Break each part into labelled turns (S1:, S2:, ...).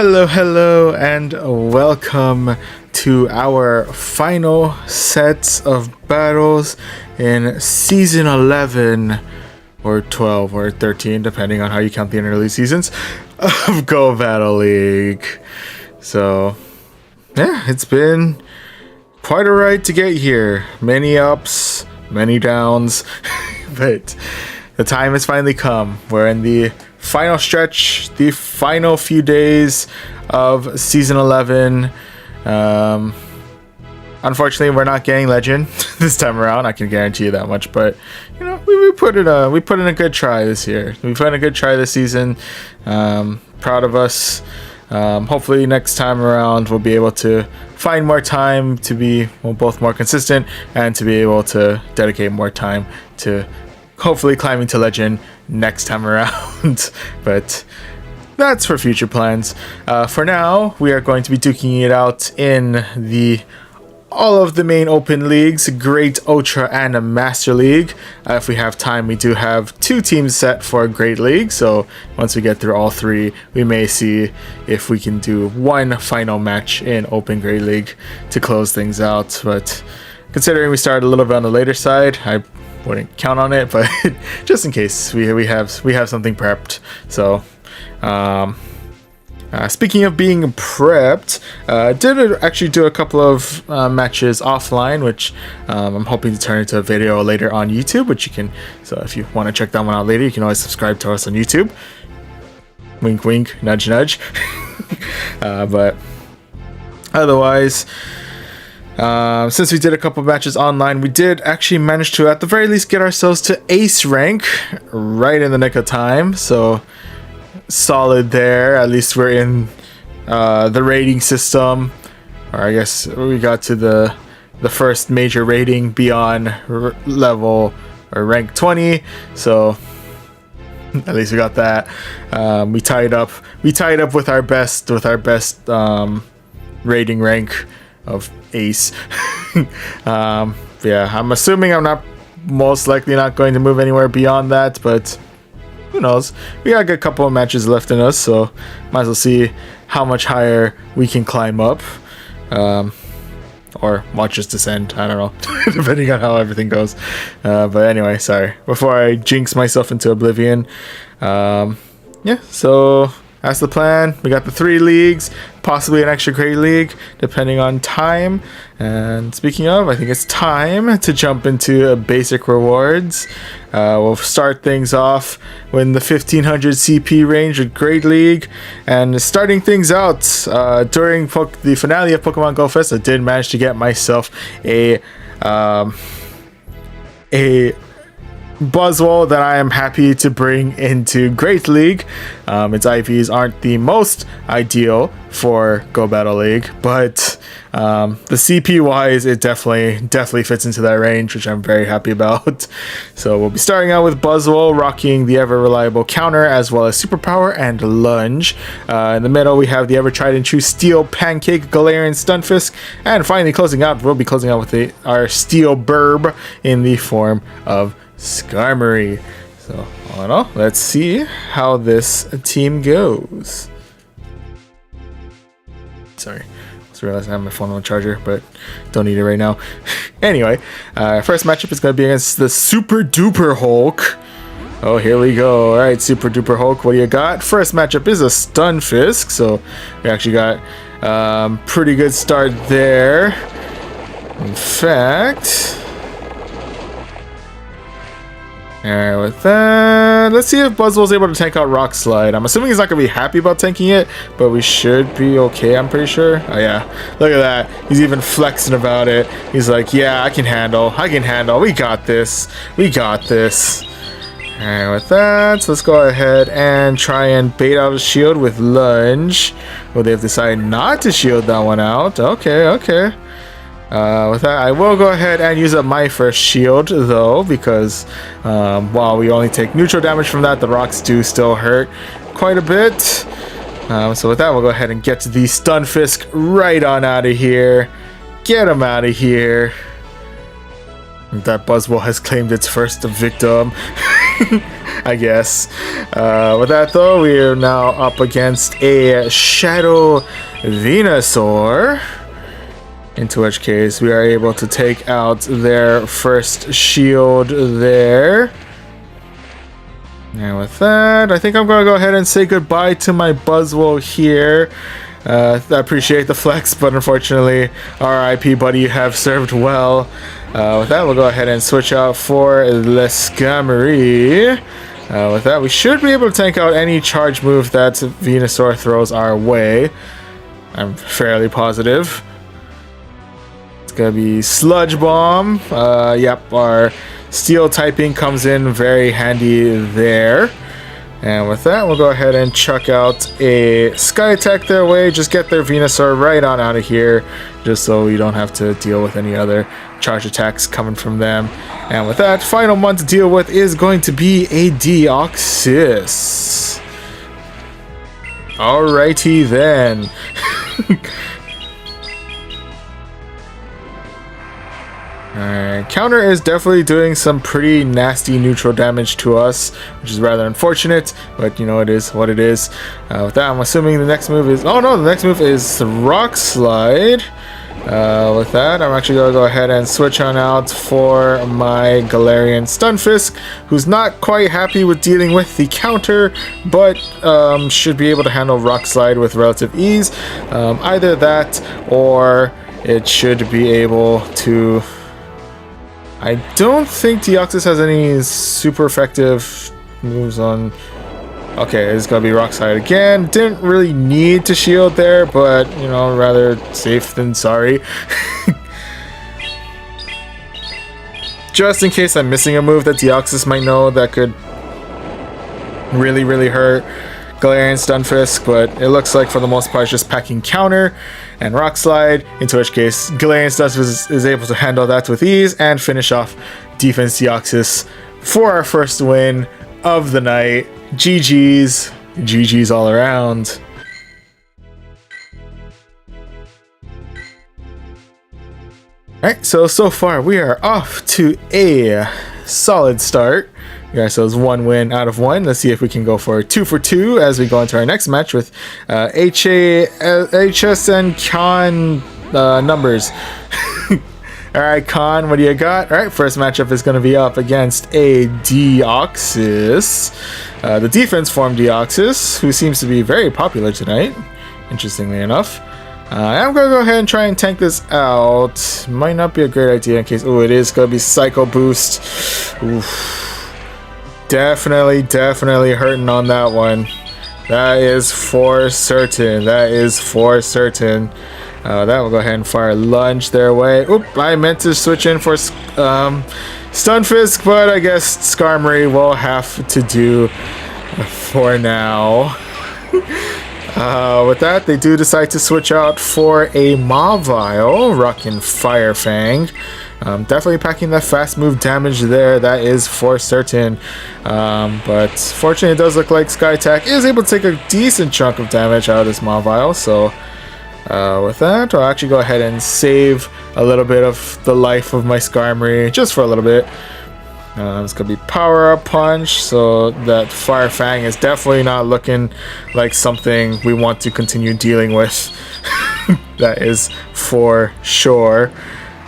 S1: Hello, and welcome to our final sets of battles in Season 11, or 12, or 13, depending on how you count the interlude seasons, of Go Battle League. So, yeah, it's been quite a ride to get here. Many ups, many downs, but the time has finally come. We're in the final stretch, the final few days of Season 11. Unfortunately, we're not getting Legend this time around. I can guarantee you that much. But you know, we put in a good try this year. We put in a good try this season. Proud of us. Hopefully next time around we'll be able to find more time to be both more consistent and to be able to dedicate more time to hopefully climbing to Legend next time around. But that's for future plans. For now, we are going to be duking it out in all of the main open leagues, Great, Ultra, and a Master League. If we have time, we do have 2 teams set for Great League, so once we get through all 3, we may see if we can do one final match in Open Great League to close things out. But considering we started a little bit on the later side, I wouldn't count on it, but just in case we have something prepped. So speaking of being prepped, did actually do a couple of matches offline, which I'm hoping to turn into a video later on YouTube, which you can, so if you want to check that one out later, you can always subscribe to us on YouTube. Wink wink, nudge nudge. But otherwise, since we did a couple matches online, we did actually manage to at the very least get ourselves to ace rank right in the nick of time. So solid there. At least we're in the rating system, or I guess we got to the first major rating beyond level or rank 20. So at least we got that. We tied up with our best rating rank of ace. Yeah, I'm assuming I'm not most likely not going to move anywhere beyond that, but who knows? We got a good couple of matches left in us, so might as well see how much higher we can climb up, or watch us descend. I don't know, depending on how everything goes. But anyway, sorry, before I jinx myself into oblivion. Yeah, so that's the plan. We got the 3 leagues, possibly an extra great league, depending on time. And speaking of, I think it's time to jump into basic rewards. We'll start things off in the 1500 CP range with Great League. And starting things out, during the finale of Pokemon Go Fest, I did manage to get myself a Buzzwole that I am happy to bring into Great League. Its IVs aren't the most ideal for Go Battle League, but the CP wise, it definitely fits into that range, which I'm very happy about. So we'll be starting out with Buzzwole, rocking the ever reliable counter as well as superpower and lunge. In the middle, we have the ever tried and true Steel Pancake, Galarian Stunfisk, and finally we'll be closing out with our Steel Burb in the form of Skarmory. So all in all, let's see how this team goes. Sorry, I just realized I have my phone on charger, but don't need it right now. Anyway, first matchup is going to be against the Super Duper Hulk. Oh, here we go. All right, Super Duper Hulk, what do you got? First matchup is a Stunfisk, so we actually got pretty good start there. In fact, alright, with that, let's see if Buzzwole's able to tank out Rock Slide. I'm assuming he's not going to be happy about tanking it, but we should be okay, I'm pretty sure. Oh yeah, look at that. He's even flexing about it. He's like, yeah, I can handle. We got this. Alright, with that, so let's go ahead and try and bait out a shield with Lunge. Well, they've decided not to shield that one out. Okay. With that, I will go ahead and use up my first shield, though, because while we only take neutral damage from that, the rocks do still hurt quite a bit. So with that, we'll go ahead and get the Stunfisk right on out of here. Get him out of here. That Buzzwole has claimed its first victim. I guess. With that though, we are now up against a Shadow Venusaur. Into which case we are able to take out their first shield there. And with that, I think I'm going to go ahead and say goodbye to my Buzzwole here. I appreciate the flex, but unfortunately, RIP buddy, you have served well. With that, we'll go ahead and switch out for Lescamery. With that, we should be able to tank out any charge move that Venusaur throws our way. I'm fairly positive. It's going to be Sludge Bomb. Yep, our Steel typing comes in very handy there. And with that, we'll go ahead and chuck out a Sky Attack their way. Just get their Venusaur right on out of here, just so we don't have to deal with any other charge attacks coming from them. And with that, final one to deal with is going to be a Deoxys. Alrighty then. Alright, counter is definitely doing some pretty nasty neutral damage to us, which is rather unfortunate, but you know, it is what it is. With that, I'm assuming the next move is... Oh no, the next move is Rock Slide. With that, I'm actually going to go ahead and switch on out for my Galarian Stunfisk, who's not quite happy with dealing with the counter, but should be able to handle Rock Slide with relative ease. Either that, or it should be able to... I don't think Deoxys has any super effective moves on... Okay, it's gonna be Rock Slide again. Didn't really need to shield there, but, you know, rather safe than sorry. Just in case I'm missing a move that Deoxys might know that could really, really hurt Galarian Stunfisk, but it looks like for the most part it's just packing counter and Rock Slide, into which case Galarian Stunfisk is able to handle that with ease and finish off Defense Deoxys for our first win of the night. GG's. GG's all around. Alright, so far we are off to a solid start. We got ourselves 1 win out of 1. Let's see if we can go for 2 for 2 as we go into our next match with HS and Khan numbers. Alright, Khan, what do you got? Alright, first matchup is going to be up against a Deoxys. The defense form Deoxys, who seems to be very popular tonight, interestingly enough. I'm going to go ahead and try and tank this out. Might not be a great idea in case... Oh, it is going to be Psycho Boost. Oof. Definitely hurting on that one. That is for certain. That is for certain. That will go ahead and fire Lunge their way. Oop, I meant to switch in for Stunfisk, but I guess Skarmory will have to do for now. With that, they do decide to switch out for a Mawile, rocking Fire Fang. Definitely packing that fast move damage there, that is for certain. But fortunately, it does look like Sky Attack is able to take a decent chunk of damage out of this Mawile. So with that, I'll actually go ahead and save a little bit of the life of my Skarmory, just for a little bit. It's going to be Power Up Punch, so that Fire Fang is definitely not looking like something we want to continue dealing with. That is for sure.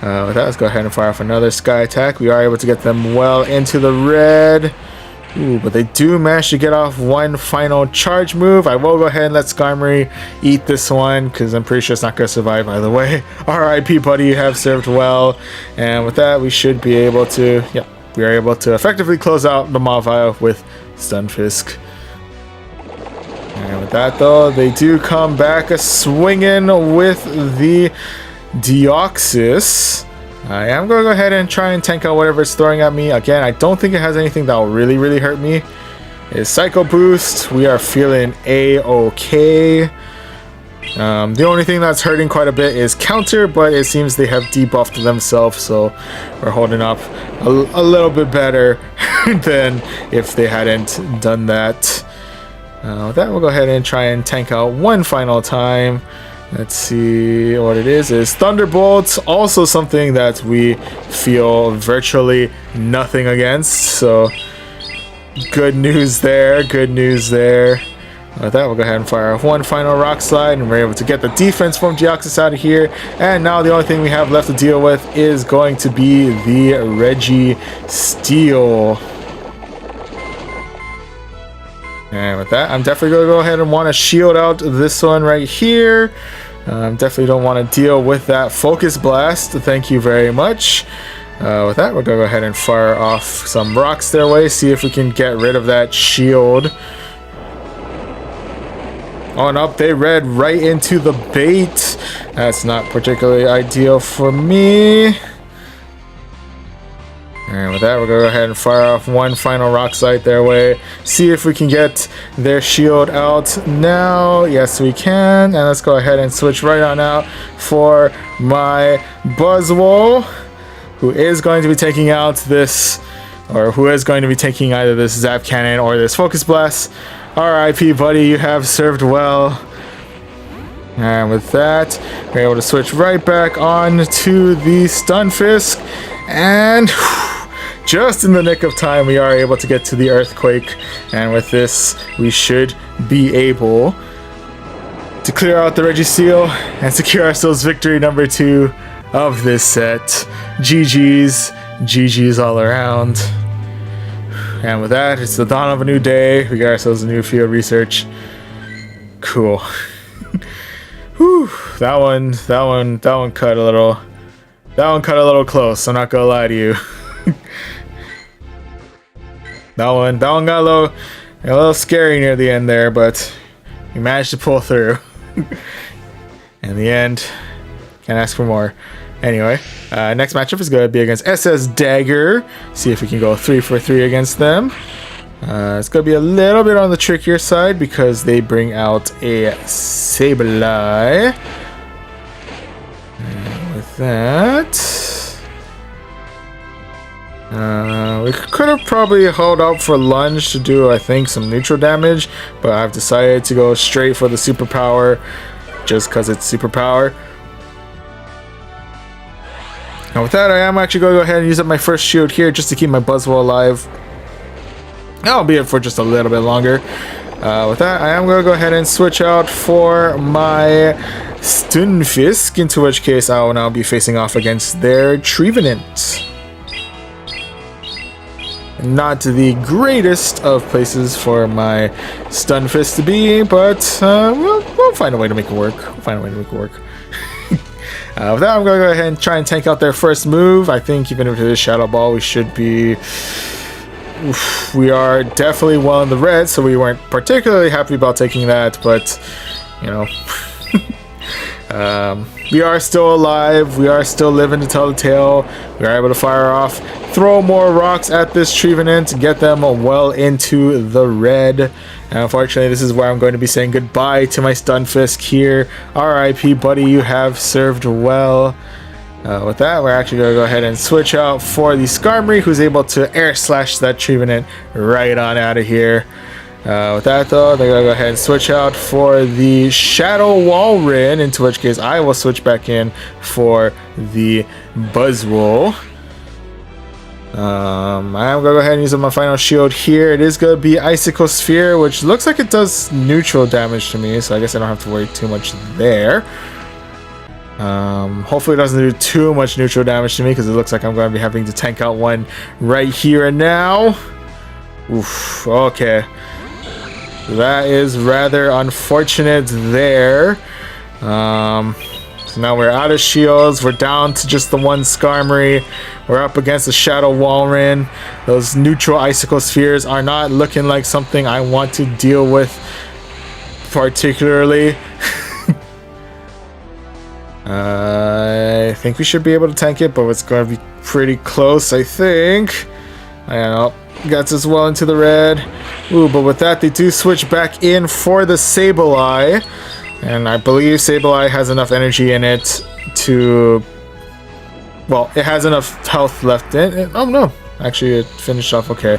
S1: With that, let's go ahead and fire off another Sky Attack. We are able to get them well into the red. Ooh, but they do manage to get off one final charge move. I will go ahead and let Skarmory eat this one, because I'm pretty sure it's not going to survive either way. RIP, buddy, you have served well. And with that, we should be able to... Yep, we are able to effectively close out the Mawile with Stunfisk. And with that, though, they do come back swinging with the Deoxys. I am going to go ahead and try and tank out whatever it's throwing at me. Again, I don't think it has anything that will really hurt me. It's Psycho Boost. We are feeling A-okay. The only thing that's hurting quite a bit is counter, but it seems they have debuffed themselves, so we're holding up a little bit better than if they hadn't done that. With that, we'll go ahead and try and tank out one final time. Let's see what it is. Is Thunderbolt, also something that we feel virtually nothing against. So Good news there. Good news there. With that, we'll go ahead and fire off one final rock slide, and we're able to get the defense from Deoxys out of here. And now the only thing we have left to deal with is going to be the Reggie Steel. And with that, I'm definitely going to go ahead and want to shield out this one right here. Definitely don't want to deal with that Focus Blast. Thank you very much. With that, we're going to go ahead and fire off some rocks their way, see if we can get rid of that shield. On up, they read right into the bait. That's not particularly ideal for me. And with that, we're going to go ahead and fire off one final rock slide their way. See if we can get their shield out now. Yes, we can. And let's go ahead and switch right on out for my Buzzwole, who is going to be taking out this, or who is going to be taking either this Zap Cannon or this Focus Blast. RIP, buddy, you have served well. And with that, we're able to switch right back on to the Stunfisk. And just in the nick of time, we are able to get to the Earthquake. And with this, we should be able to clear out the Registeel and secure ourselves victory number 2 of this set. GG's. GG's all around. And with that, it's the dawn of a new day. We got ourselves a new field research. Cool. Whew, that one cut a little. That one cut a little close. I'm not gonna lie to you. that one got a little scary near the end there, but we managed to pull through. In the end, can't ask for more. Anyway, next matchup is going to be against SS Dagger. See if we can go 3 for 3 against them. It's going to be a little bit on the trickier side because they bring out a Sableye. And with that, we could have probably held out for Lunge to do, I think, some neutral damage, but I've decided to go straight for the superpower just because it's superpower. And with that, I am actually going to go ahead and use up my first shield here just to keep my Buzzwole alive. Albeit for just a little bit longer. With that, I am going to go ahead and switch out for my Stunfisk, into which case I will now be facing off against their Trevenant. Not the greatest of places for my Stunfisk to be, but we'll find a way to make it work. With that, I'm going to go ahead and try and tank out their first move. I think even if it is Shadow Ball, we should be... we are definitely well in the red, so we weren't particularly happy about taking that, but, you know... we are still alive. We are still living to tell the tale. We are able to fire off, throw more rocks at this Trevenant, get them well into the red. And unfortunately, this is where I'm going to be saying goodbye to my Stunfisk here. RIP, buddy, you have served well. With that, we're actually going to go ahead and switch out for the Skarmory, who's able to air slash that Trevenant right on out of here. With that, though, they're going to go ahead and switch out for the Shadow Walrein, into which case I will switch back in for the Buzzwole. I'm going to go ahead and use my final shield here. It is going to be Icicle Sphere, which looks like it does neutral damage to me, so I guess I don't have to worry too much there. Hopefully it doesn't do too much neutral damage to me, because it looks like I'm going to be having to tank out one right here and now. Oof, okay. That is rather unfortunate there. So now we're out of shields. We're down to just the one Skarmory. We're up against the Shadow Walrein. Those neutral Icicle Spheres are not looking like something I want to deal with particularly. I think we should be able to tank it, but it's going to be pretty close, I think. I don't know. Gets us well into the red. Ooh, but with that, they do switch back in for the Sableye. And I believe Sableye has enough energy in it to... Well, it has enough health left in it. Oh, no. Actually, it finished off okay.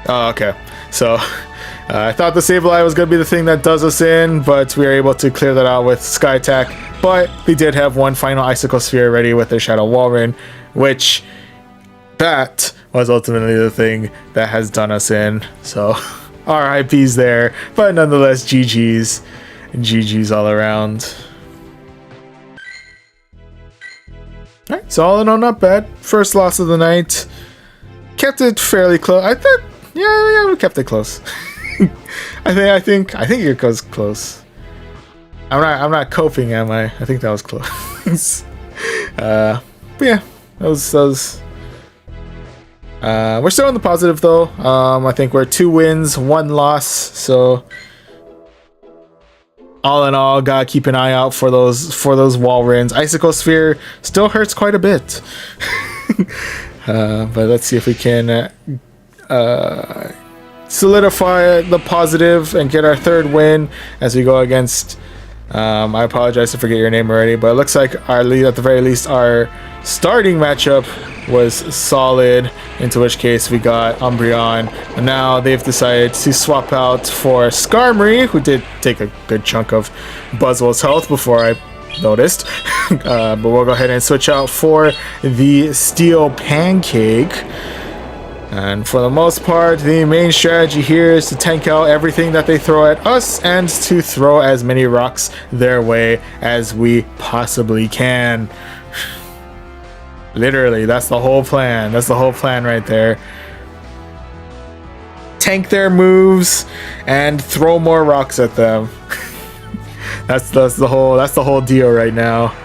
S1: Oh, okay. So, I thought the Sableye was going to be the thing that does us in, but we were able to clear that out with Sky Attack. But they did have one final Icicle Sphere ready with their Shadow Walrein, which that was ultimately the thing that has done us in. So RIPs there, but nonetheless, GG's. GG's all around. Alright, so all in all, not bad. First loss of the night. Kept it fairly close. I thought, yeah, we kept it close. I think it goes close. I'm not coping, am I? I think that was close. But yeah, that was. We're still on the positive though. I think we're 2 wins, 1 loss. So all in all, gotta keep an eye out for those wall runs. Icicle Sphere still hurts quite a bit. But let's see if we can solidify the positive and get our 3rd win as we go against. I apologize to forget your name already, but it looks like our lead, at the very least, our starting matchup was solid, into which case we got Umbreon. And now they've decided to swap out for Skarmory, who did take a good chunk of Buzzwole's health before I noticed. But we'll go ahead and switch out for the Steel Pancake. And for the most part, the main strategy here is to tank out everything that they throw at us and to throw as many rocks their way as we possibly can. Literally, that's the whole plan. That's the whole plan right there. Tank their moves and throw more rocks at them. that's the whole deal right now.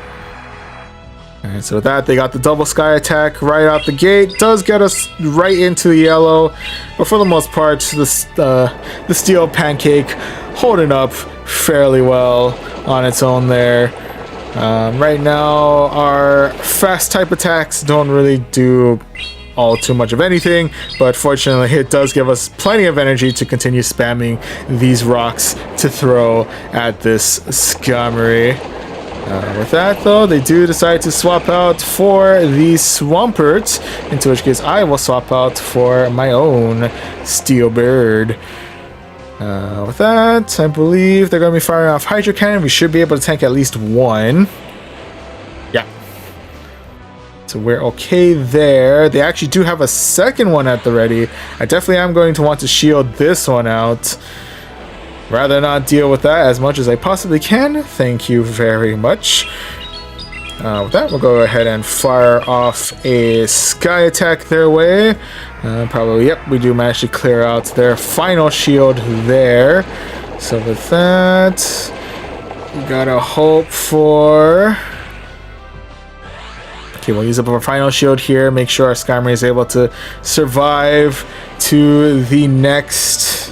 S1: Alright, so with that, they got the double sky attack right out the gate. Does get us right into the yellow, but for the most part, the Steel Pancake holding up fairly well on its own there. Right now, our fast type attacks don't really do all too much of anything, but fortunately, it does give us plenty of energy to continue spamming these rocks to throw at this Skarmory. With that though, they do decide to swap out for the Swampert, into which case I will swap out for my own Steel Bird. With that, I believe they're going to be firing off Hydro Cannon. We should be able to tank at least 1. Yeah. So we're okay there. They actually do have a second one at the ready. I definitely am going to want to shield this one out. Rather not deal with that as much as I possibly can. Thank you very much. With that, we'll go ahead and fire off a Sky Attack their way. Probably, yep, we do manage to clear out their final shield there. So with that, we gotta hope for... Okay, we'll use up our final shield here. Make sure our Skarmory is able to survive to the next...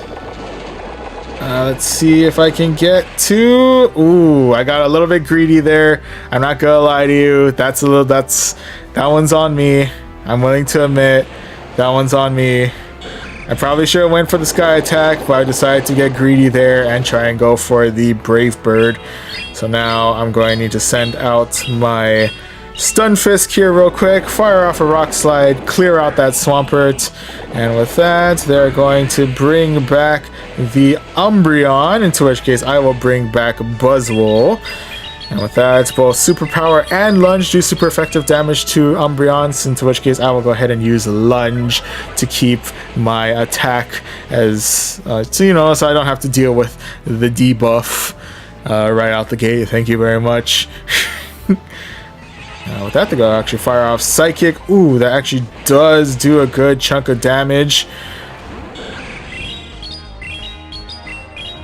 S1: let's see if I can get to... Ooh, I got a little bit greedy there. I'm not gonna lie to you. That one's on me. I'm willing to admit that one's on me. I probably should have went for the Sky Attack, but I decided to get greedy there and try and go for the Brave Bird. So now I'm going to need to send out my Stunfisk here real quick, fire off a Rock Slide, clear out that Swampert, and with that, they're going to bring back the Umbreon, into which case I will bring back Buzzwole. And with that, both Superpower and Lunge do super effective damage to Umbreons, into which case I will go ahead and use Lunge to keep my attack as, so I don't have to deal with the debuff right out the gate. Thank you very much. With that, they go actually fire off Psychic. Ooh, that actually does do a good chunk of damage.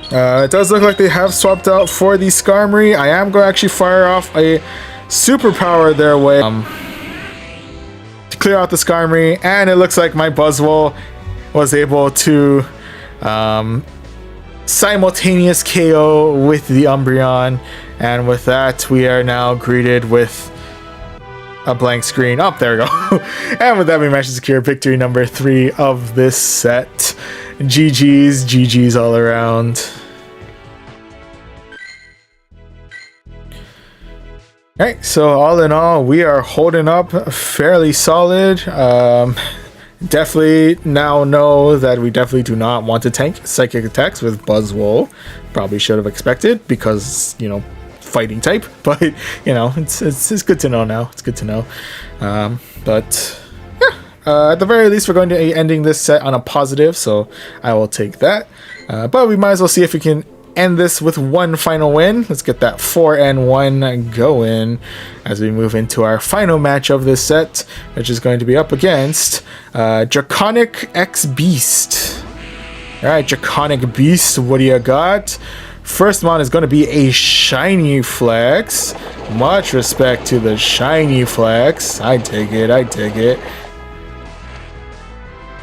S1: It does look like they have swapped out for the Skarmory. I am going to actually fire off a Superpower their way to clear out the Skarmory, and it looks like my Buzzwole was able to simultaneous KO with the Umbreon, and with that, we are now greeted with a blank screen. Oh, there we go. And with that, we managed to secure victory number 3 of this set. GG's all around. Alright, so all in all, we are holding up fairly solid. Definitely now know that we definitely do not want to tank Psychic attacks with Buzzwole. Probably should have expected, because, fighting type, but it's good to know now. It's good to know. But yeah, at the very least, we're going to be ending this set on a positive, so I will take that. But we might as well see if we can end this with one final win. Let's get that 4-1 going as we move into our final match of this set, which is going to be up against Draconic X Beast. Alright, Draconic Beast, what do you got? First one is going to be a Shiny Flex. Much respect to the Shiny Flex. I take it, I take it.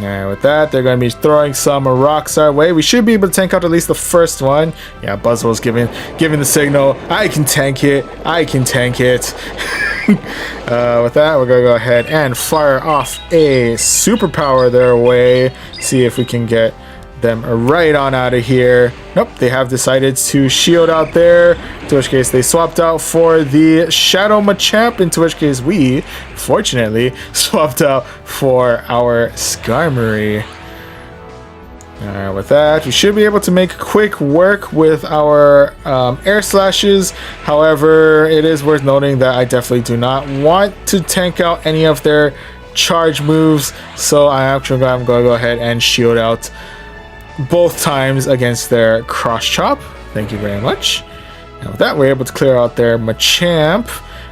S1: Alright, with that, they're going to be throwing some rocks our way. We should be able to tank out at least the first one. Yeah, Buzzwell's giving the signal. I can tank it. I can tank it. With that, we're going to go ahead and fire off a superpower their way. See if we can get them right on out of here. Nope, they have decided to shield out there, into which case they swapped out for the Shadow Machamp, into which case we, fortunately, swapped out for our Skarmory. Alright, with that, we should be able to make quick work with our air slashes. However, it is worth noting that I definitely do not want to tank out any of their charge moves, so I'm going to go ahead and shield out both times against their cross chop. Thank you very much. And with that, we're able to clear out their Machamp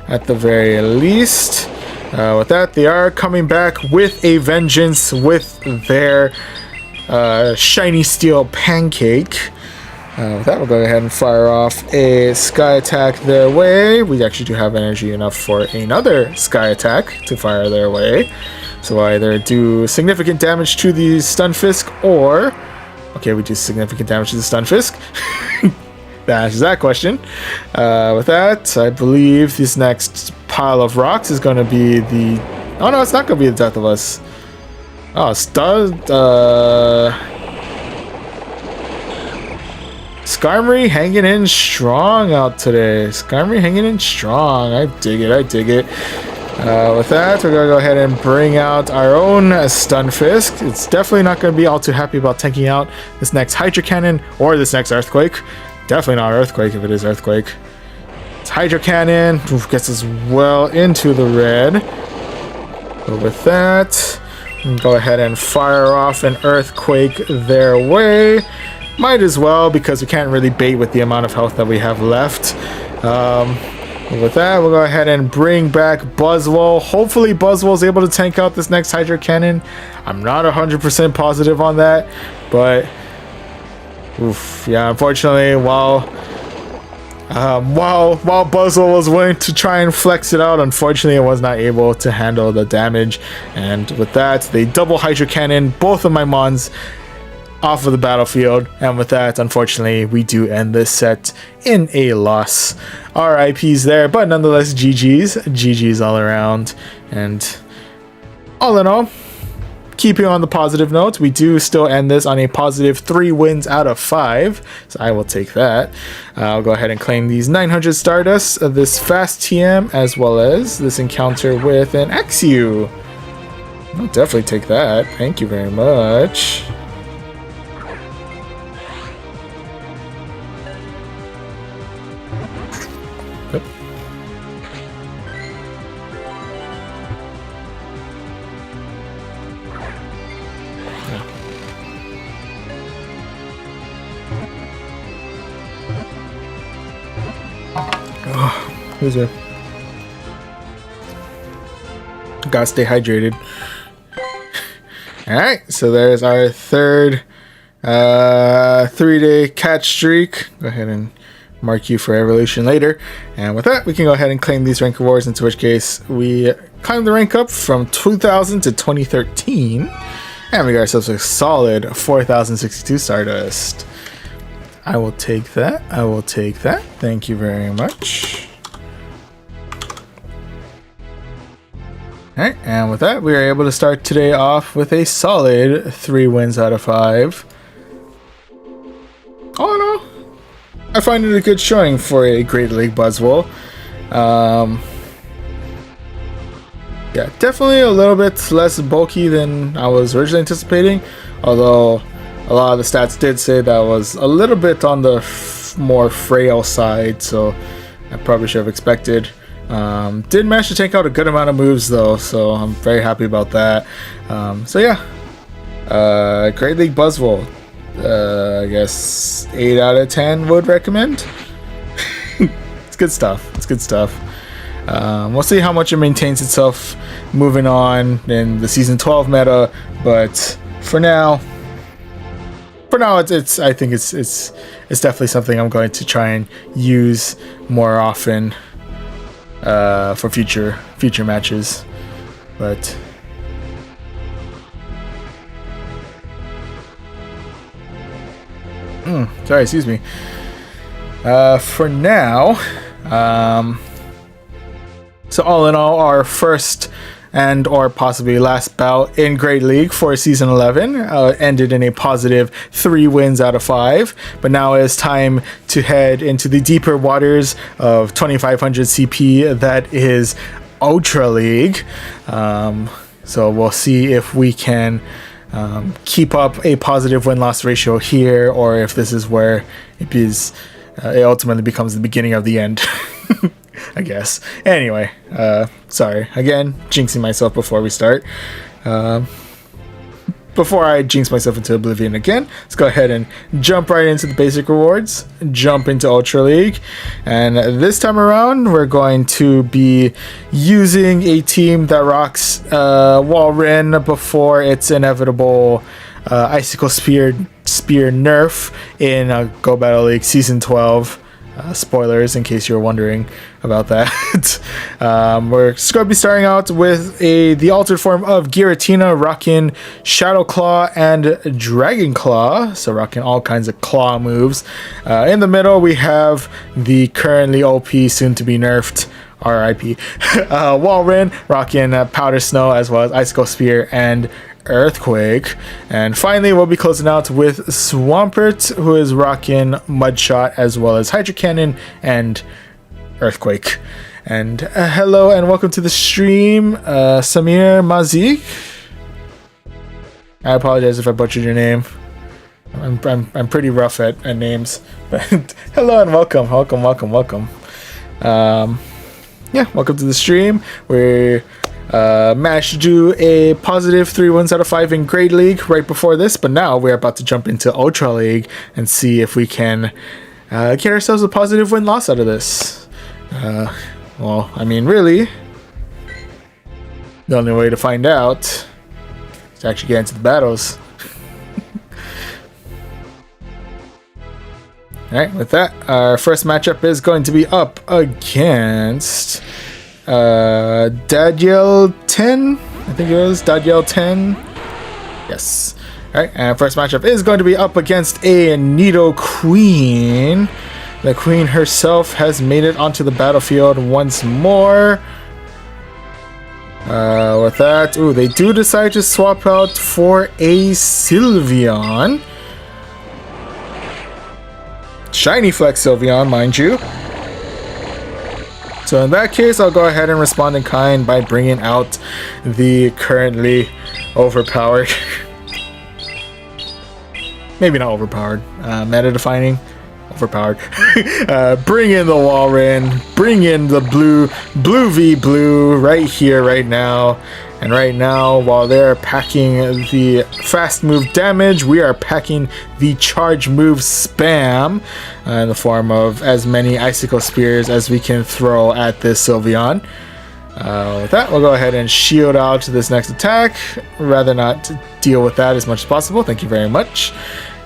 S1: at the very least. With that, they are coming back with a vengeance with their Shiny Steel Pancake. With that, we'll go ahead and fire off a Sky Attack their way. We actually do have energy enough for another Sky Attack to fire their way. So we'll either do significant damage to the Stunfisk or... Okay, we do significant damage to the Stunfisk. That answers that question. With that, I believe this next pile of rocks is going to be the... Oh no, it's not going to be the death of us. Oh, Skarmory hanging in strong out today. Skarmory hanging in strong. I dig it, I dig it. With that, we're going to go ahead and bring out our own Stunfisk. It's definitely not going to be all too happy about taking out this next Hydro Cannon or this next Earthquake. Definitely not Earthquake if it is Earthquake. It's Hydro Cannon. Oof, gets us well into the red. But with that, go ahead and fire off an Earthquake their way. Might as well, because we can't really bait with the amount of health that we have left. With that, we'll go ahead and bring back Buzzwole. Hopefully Buzzwole is able to tank out this next Hydro Cannon. I'm not 100% positive on that, but oof, yeah, unfortunately, while Buzzwole was willing to try and flex it out, unfortunately it was not able to handle the damage. And with that, they double Hydro Cannon both of my Mons off of the battlefield, and with that, unfortunately, we do end this set in a loss. RIPs there, but nonetheless, GG's all around. And all in all, keeping on the positive note, we do still end this on a positive 3 wins out of 5, so I will take that. I'll go ahead and claim these 900 Stardust, this fast TM, as well as this encounter with an Axew. I'll definitely take that. Thank you very much. Loser. Gotta stay hydrated. Alright, so there's our third 3-day catch streak. Go ahead and mark you for evolution later. And with that, we can go ahead and claim these rank awards, into which case we climb the rank up from 2000 to 2013. And we got ourselves a solid 4062 Stardust. I will take that. I will take that. Thank you very much. Alright, and with that, we are able to start today off with a solid 3 wins out of 5. All in all, I find it a good showing for a Great League Buzzwole. Yeah, definitely a little bit less bulky than I was originally anticipating, although a lot of the stats did say that was a little bit on the more frail side, so I probably should have expected Did manage to take out a good amount of moves though, so I'm very happy about that. So yeah, Great League Buzzwole. I guess 8 out of 10 would recommend. It's good stuff. It's good stuff. We'll see how much it maintains itself moving on in the season 12 meta, but for now, it's I think it's definitely something I'm going to try and use more often for future matches. But sorry, excuse me. For now, so all in all, our first and or possibly last bout in Great League for season 11 ended in a positive 3 wins out of 5. But now it's time to head into the deeper waters of 2500 CP, that is Ultra League. So we'll see if we can keep up a positive win-loss ratio here, or if this is where it ultimately becomes the beginning of the end. I guess. Anyway, sorry. Again, jinxing myself before we start. Before I jinx myself into oblivion again, let's go ahead and jump right into the basic rewards. Jump into Ultra League. And this time around, we're going to be using a team that rocks Walren before its inevitable Icicle Spear nerf in Go Battle League Season 12. Spoilers in case you're wondering about that. We're just going to be starting out with the altered form of Giratina, rocking Shadow Claw and Dragon Claw, so rocking all kinds of claw moves. In the middle we have the currently OP, soon to be nerfed RIP Walren, rocking Powder Snow as well as Icicle Spear and Earthquake. And finally we'll be closing out with Swampert, who is rocking Mudshot as well as Hydro Cannon and Earthquake. And hello and welcome to the stream, Samir Mazik. I apologize if I butchered your name. I'm pretty rough at names, but hello and welcome. Yeah, welcome to the stream. We're managed to do a positive 3 wins out of 5 in Great League right before this, but now we're about to jump into Ultra League and see if we can get ourselves a positive win-loss out of this. Well, I mean, really, the only way to find out is to actually get into the battles. Alright, with that, our first matchup is going to be up against Dadiel 10, I think it was Dadiel 10. Yes. Alright, and first matchup is going to be up against a Nido Queen. The Queen herself has made it onto the battlefield once more. With that, they do decide to swap out for a Sylveon. Shiny Flex Sylveon, mind you. So in that case, I'll go ahead and respond in kind by bringing out the currently overpowered, maybe not overpowered, meta-defining, overpowered. Bring in the Walren, bring in the blue v blue right here, right now. And right now, while they're packing the fast move damage, we are packing the charge move spam in the form of as many Icicle Spears as we can throw at this Sylveon. With that, we'll go ahead and shield out this next attack. Rather not deal with that as much as possible. Thank you very much.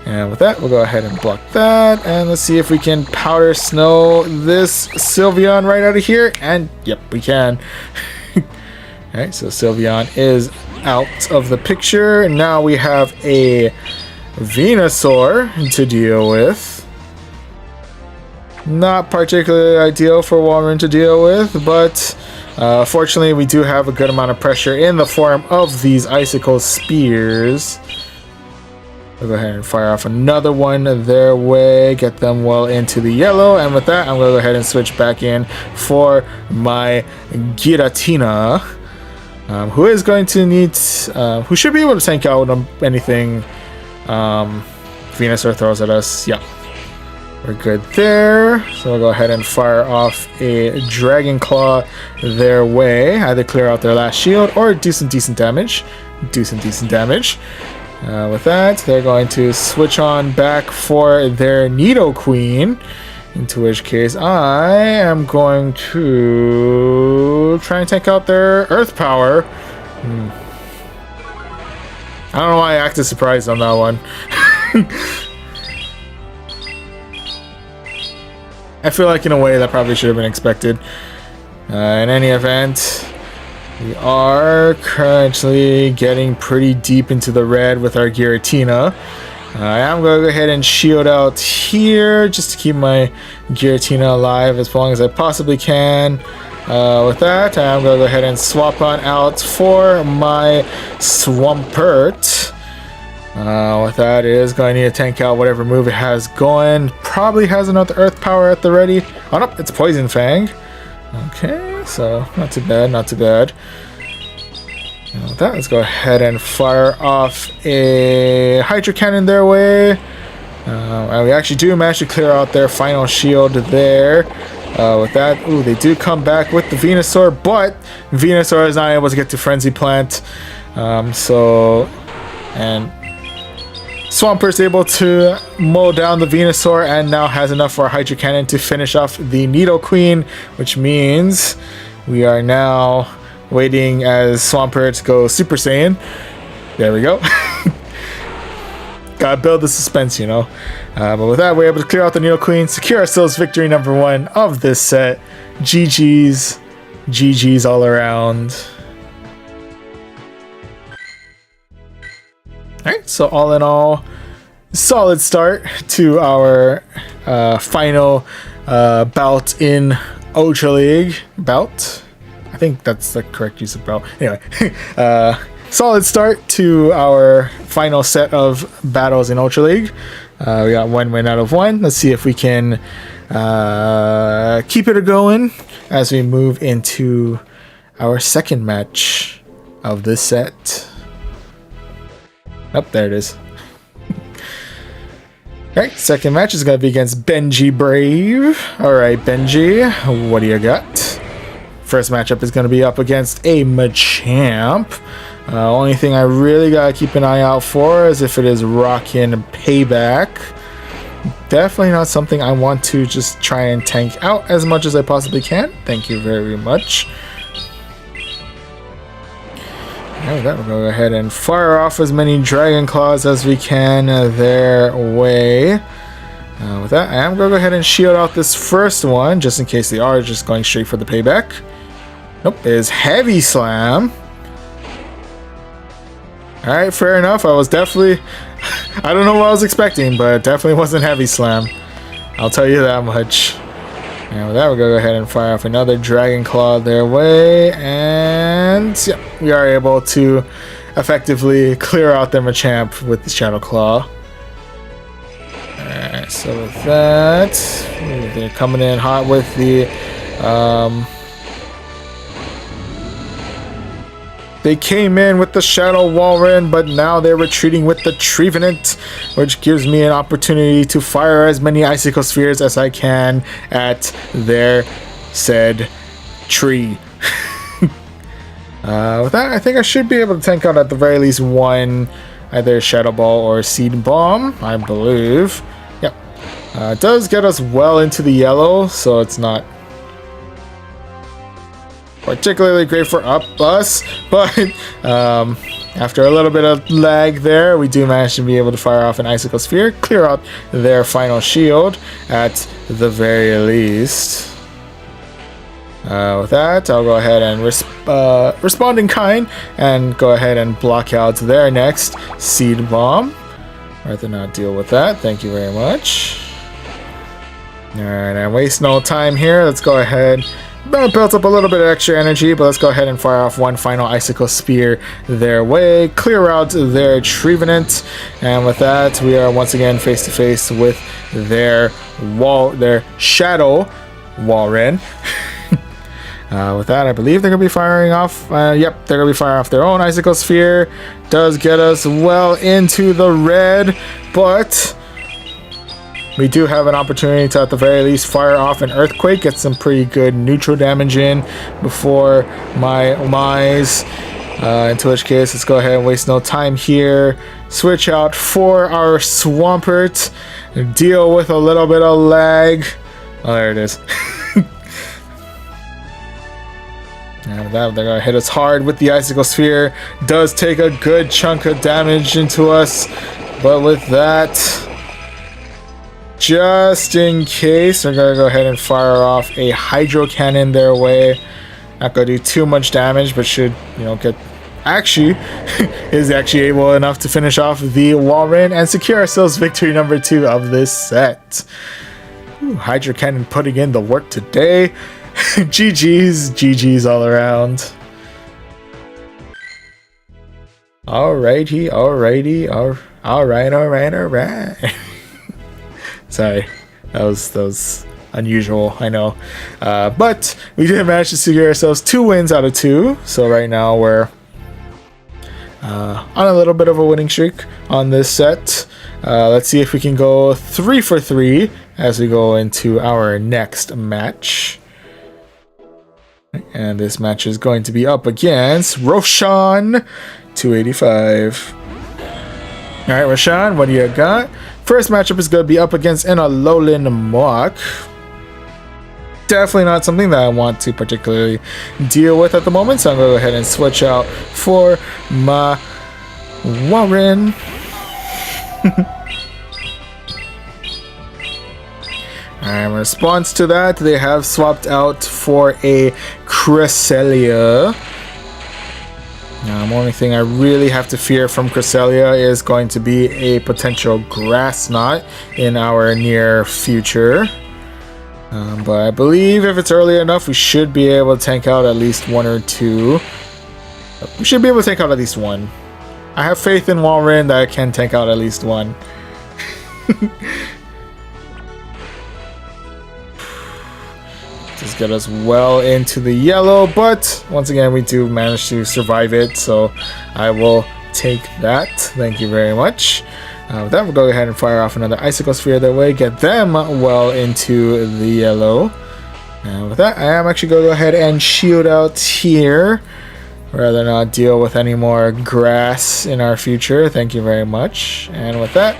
S1: And with that, we'll go ahead and block that. And let's see if we can Powder Snow this Sylveon right out of here. And yep, we can. Alright, so Sylveon is out of the picture. Now we have a Venusaur to deal with. Not particularly ideal for Walren to deal with, but fortunately we do have a good amount of pressure in the form of these Icicle Spears. We'll go ahead and fire off another one their way, get them well into the yellow, and with that I'm going to go ahead and switch back in for my Giratina. Who is going to need, who should be able to tank out anything Venusaur throws at us. Yeah. We're good there. So we'll go ahead and fire off a Dragon Claw their way. Either clear out their last shield or do some decent damage. Decent damage. With that, they're going to switch on back for their Nidoqueen. Into which case, I am going to try and take out their Earth Power. I don't know why I acted surprised on that one. I feel like in a way that probably should have been expected. In any event, we are currently getting pretty deep into the red with our Giratina. I am going to go ahead and shield out here just to keep my Giratina alive as long as I possibly can. With that, I'm going to go ahead and swap on out for my Swampert. With that, it is going to need to tank out whatever move it has going. Probably has enough Earth Power at the ready. Oh no, it's Poison Fang. Okay, so not too bad, not too bad. And with that, let's go ahead and fire off a Hydro Cannon their way. And we actually do manage to clear out their final shield there. With that, ooh, they do come back with the Venusaur, but Venusaur is not able to get to Frenzy Plant. And Swampert's able to mow down the Venusaur and now has enough for a Hydro Cannon to finish off the Nidoqueen, which means we are now waiting as Swampert goes Super Saiyan. There we go. Gotta build the suspense, you know. But with that, we're able to clear out the Nidoqueen, secure ourselves victory number 1 of this set. GG's. GG's all around. Alright, so all in all, solid start to our final bout in Ultra League. Bout? I think that's the correct use of bout. Anyway, solid start to our final set of battles in Ultra League. We got 1 win out of 1. Let's see if we can keep it going as we move into our second match of this set. Oh, there it is. Alright, second match is going to be against Benji Brave. Alright, Benji, what do you got? First matchup is going to be up against a Machamp. Only thing I really got to keep an eye out for is if it is Rockin' Payback. Definitely not something I want to just try and tank out as much as I possibly can. Thank you very much. Alright, we'll go ahead and fire off as many Dragon Claws as we can their way. With that, I am going to go ahead and shield out this first one, just in case they are just going straight for the payback. Nope, it is Heavy Slam. Alright, fair enough. I was definitely... I don't know what I was expecting, but it definitely wasn't Heavy Slam. I'll tell you that much. And with that, we'll go ahead and fire off another Dragon Claw their way. And yeah, we are able to effectively clear out their Machamp with the Shadow Claw. Alright, so with that, they're coming in hot with the... They came in with the Shadow Walrein, but now they're retreating with the Trevenant, which gives me an opportunity to fire as many Icicle Spheres as I can at their said tree. With that, I think I should be able to tank out at the very least one, either Shadow Ball or Seed Bomb, I believe. Yep. It does get us well into the yellow, so it's not particularly great for us, but after a little bit of lag there, we do manage to be able to fire off an Icicle Sphere, clear out their final shield at the very least. With that, I'll go ahead and respond in kind and go ahead and block out their next Seed Bomb. Rather not deal with that. Thank you very much. Alright, I waste no time here. Let's go ahead. Built up a little bit of extra energy, but let's go ahead and fire off one final Icicle Spear their way, clear out their Trevenant, and with that, we are once again face to face with their Shadow Walrein. With that, I believe they're going to be firing off, yep, they're going to be firing off their own Icicle Sphere. Does get us well into the red, but we do have an opportunity to, at the very least, fire off an Earthquake, get some pretty good neutral damage in before my demise. Into which case, let's go ahead and waste no time here. Switch out for our Swampert. Deal with a little bit of lag. Oh, there it is. And that, they're gonna hit us hard with the Icicle Sphere. Does take a good chunk of damage into us, but with that, just in case, we're gonna go ahead and fire off a Hydro Cannon their way. Not gonna do too much damage, but should, you know, get actually is actually able enough to finish off the Walrein and secure ourselves victory number 2 of this set. Ooh, Hydro Cannon putting in the work today. GG's all around. Alrighty, alright. Sorry, that was unusual, I know. But we did manage to secure ourselves 2 wins out of 2. So right now we're on a little bit of a winning streak on this set. Let's see if we can go 3 for 3 as we go into our next match. And this match is going to be up against Roshan 285. Alright, Roshan, what do you got? First matchup is going to be up against an Alolan Mawk. Definitely not something that I want to particularly deal with at the moment, so I'm going to go ahead and switch out for my Warren. In response to that, they have swapped out for a Cresselia. Now, the only thing I really have to fear from Cresselia is going to be a potential Grass Knot in our near future. But I believe if it's early enough, we should be able to tank out at least 1 or 2. We should be able to tank out at least 1. I have faith in Walrein that I can tank out at least 1. Just get us well into the yellow, but once again we do manage to survive it, so I will take that. Thank you very much. With that, we'll go ahead and fire off another Icicle Sphere their way, get them well into the yellow. And with that, I am actually going to go ahead and shield out here, rather than not deal with any more grass in our future. Thank you very much. And with that,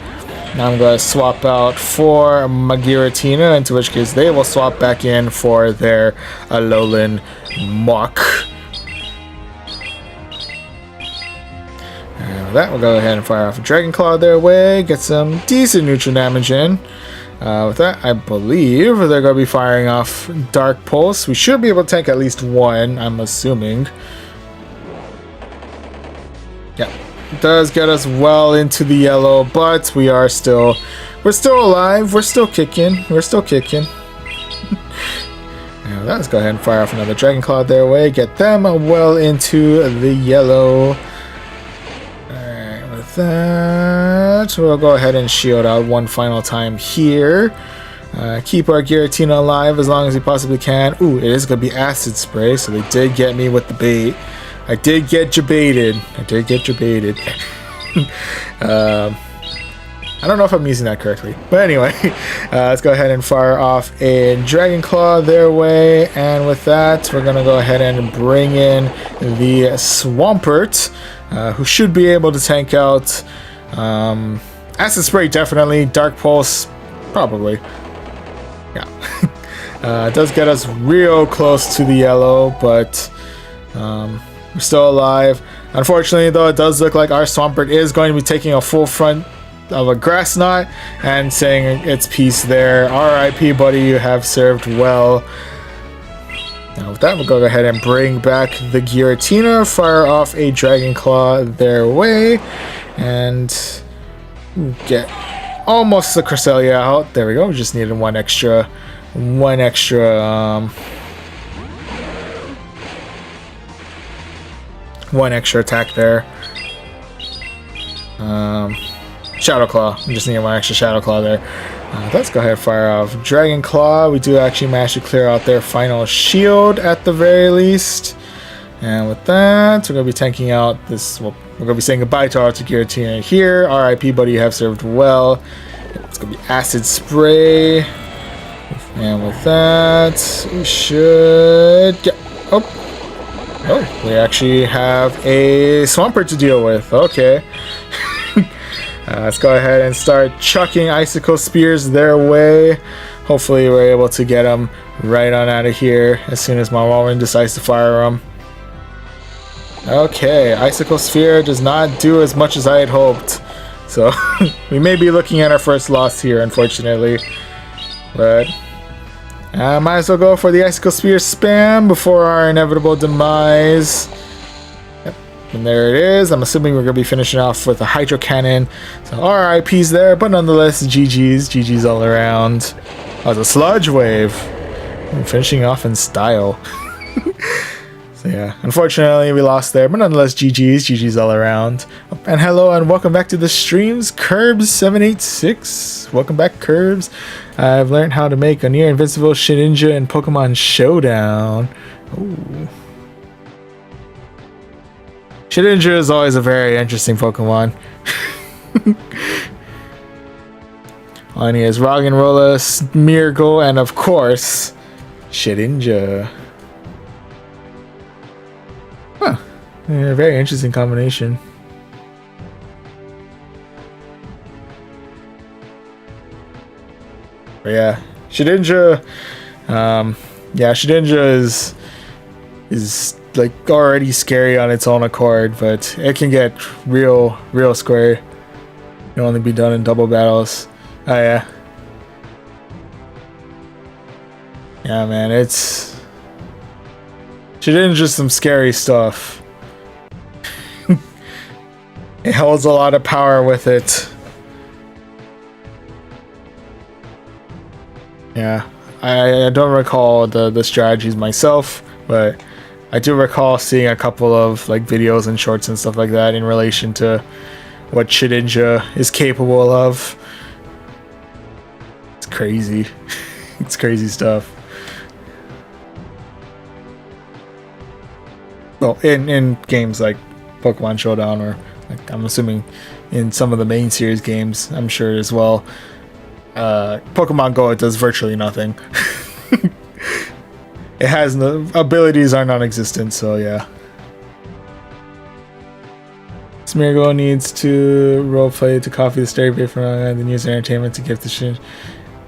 S1: now I'm going to swap out for Magiratina, into which case they will swap back in for their Alolan Mawk. And with that, we'll go ahead and fire off a Dragon Claw their way, get some decent neutral damage in. With that, I believe they're going to be firing off Dark Pulse. We should be able to tank at least 1, I'm assuming. Yeah. It does get us well into the yellow, but we're still alive, we're still kicking. And let's go ahead and fire off another Dragon Claw their way, get them well into the yellow. Alright, with that, we'll go ahead and shield out 1 final time here. Keep our Giratina alive as long as we possibly can. Ooh, it is going to be Acid Spray, so they did get me with the bait. I did get jebaited. I don't know if I'm using that correctly. But anyway, let's go ahead and fire off a Dragon Claw their way. And with that, we're going to go ahead and bring in the Swampert, who should be able to tank out Acid Spray, definitely. Dark Pulse, probably. Yeah. It does get us real close to the yellow, but we're still alive. Unfortunately, though, it does look like our Swampert is going to be taking a full front of a Grass Knot and saying its piece there. RIP, buddy, you have served well. Now with that, we'll go ahead and bring back the Giratina, fire off a Dragon Claw their way, and get almost the Cresselia out. There we go. We just needed one extra attack there. Shadow Claw. We just need one extra Shadow Claw there. Let's go ahead and fire off Dragon Claw. We do actually manage to clear out their final shield at the very least. And with that, we're going to be tanking out this. Well, we're going to be saying goodbye to our Giratina here. RIP, buddy, you have served well. It's gonna be acid spray. And with that, we should get... Oh, we actually have a Swampert to deal with. Okay. Let's go ahead and start chucking icicle spears their way. Hopefully we're able to get them right on out of here as soon as my Walrus decides to fire them. Okay, icicle sphere does not do as much as I had hoped. So we may be looking at our first loss here, unfortunately. But I might as well go for the icicle spear spam before our inevitable demise. Yep. And there it is. I'm assuming we're going to be finishing off with a hydro cannon. So RIPs there, but nonetheless, GG's. GG's all around. Oh, it's a sludge wave. I'm finishing off in style. So yeah, unfortunately we lost there, but nonetheless, GG's all around. And hello and welcome back to the streams, Curbs786. Welcome back, Curbs. I've learned how to make a near invincible Shedinja in Pokemon Showdown. Ooh. Shedinja is always a very interesting Pokemon. All I need is Roggenrola, Smeargle, and of course, Shedinja. Huh. Yeah, very interesting combination. But yeah, Shedinja. Shedinja is like already scary on its own accord, but it can get real scary. It can only be done in double battles. Oh yeah. Yeah, man, it's Shedinja's some scary stuff. It holds a lot of power with it. Yeah, I don't recall the strategies myself, but I do recall seeing a couple of like videos and shorts and stuff like that in relation to what Shedinja is capable of. It's crazy. It's crazy stuff. Well, in games like Pokemon Showdown, or like, I'm assuming in some of the main series games, I'm sure as well. Pokemon Go, it does virtually nothing. It has no abilities, are non-existent, so yeah. Smeargle needs to roleplay to copy the stereo from the user entertainment to give the shit.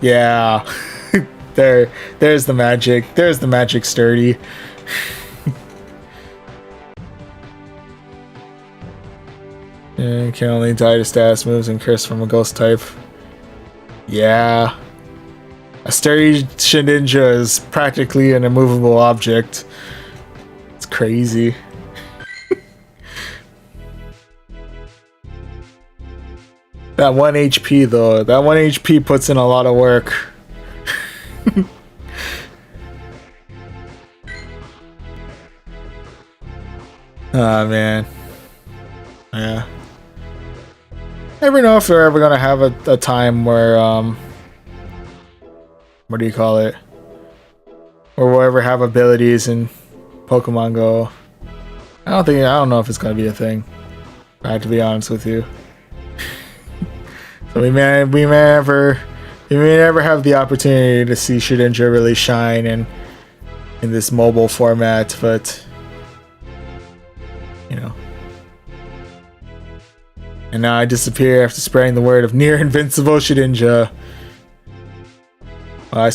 S1: Yeah. There's the magic. There's the magic sturdy. Can only die to status moves and curse from a ghost type. Yeah. A sturdy Shedinja is practically an immovable object. It's crazy. That 1 HP though, that 1 HP puts in a lot of work. Ah, man. Yeah. Never know if we're ever gonna have a time where what do you call it? Or we'll ever have abilities in Pokemon Go. I don't know if it's gonna be a thing. I have to be honest with you. So we may never have the opportunity to see Shedinja really shine in this mobile format, but you know. And now I disappear after spreading the word of near invincible Shedinja. I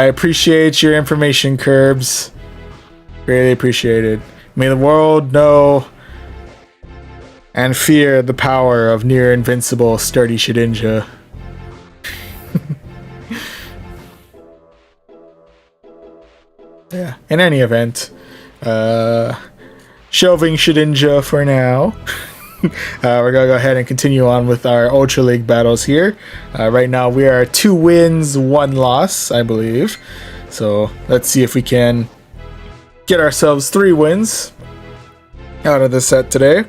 S1: appreciate your information, Curbs. Greatly appreciated. May the world know and fear the power of near invincible sturdy Shedinja. Yeah, in any event, shelving Shedinja for now. We're gonna go ahead and continue on with our Ultra League battles here. Right now we are 2 wins, 1 loss, I believe. So let's see if we can get ourselves 3 wins out of the set today.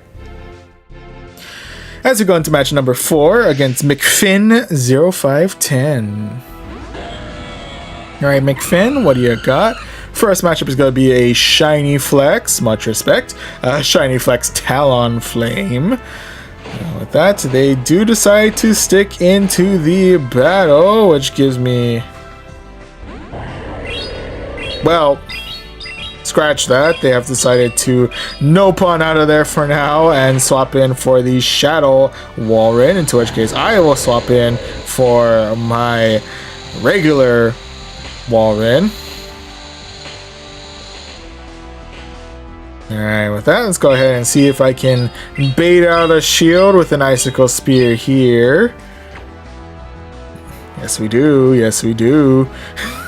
S1: As we go into match number 4 against McFinn0510. Alright, McFinn, what do you got? First matchup is going to be a Shiny Flex, much respect. Shiny Flex Talonflame. With that, they do decide to stick into the battle, which gives me... Well, scratch that. They have decided to no pawn out of there for now and swap in for the Shadow Walrus, into which case I will swap in for my regular Walrus. Alright, with that, let's go ahead and see if I can bait out a shield with an Icicle Spear here. Yes, we do. Yes, we do.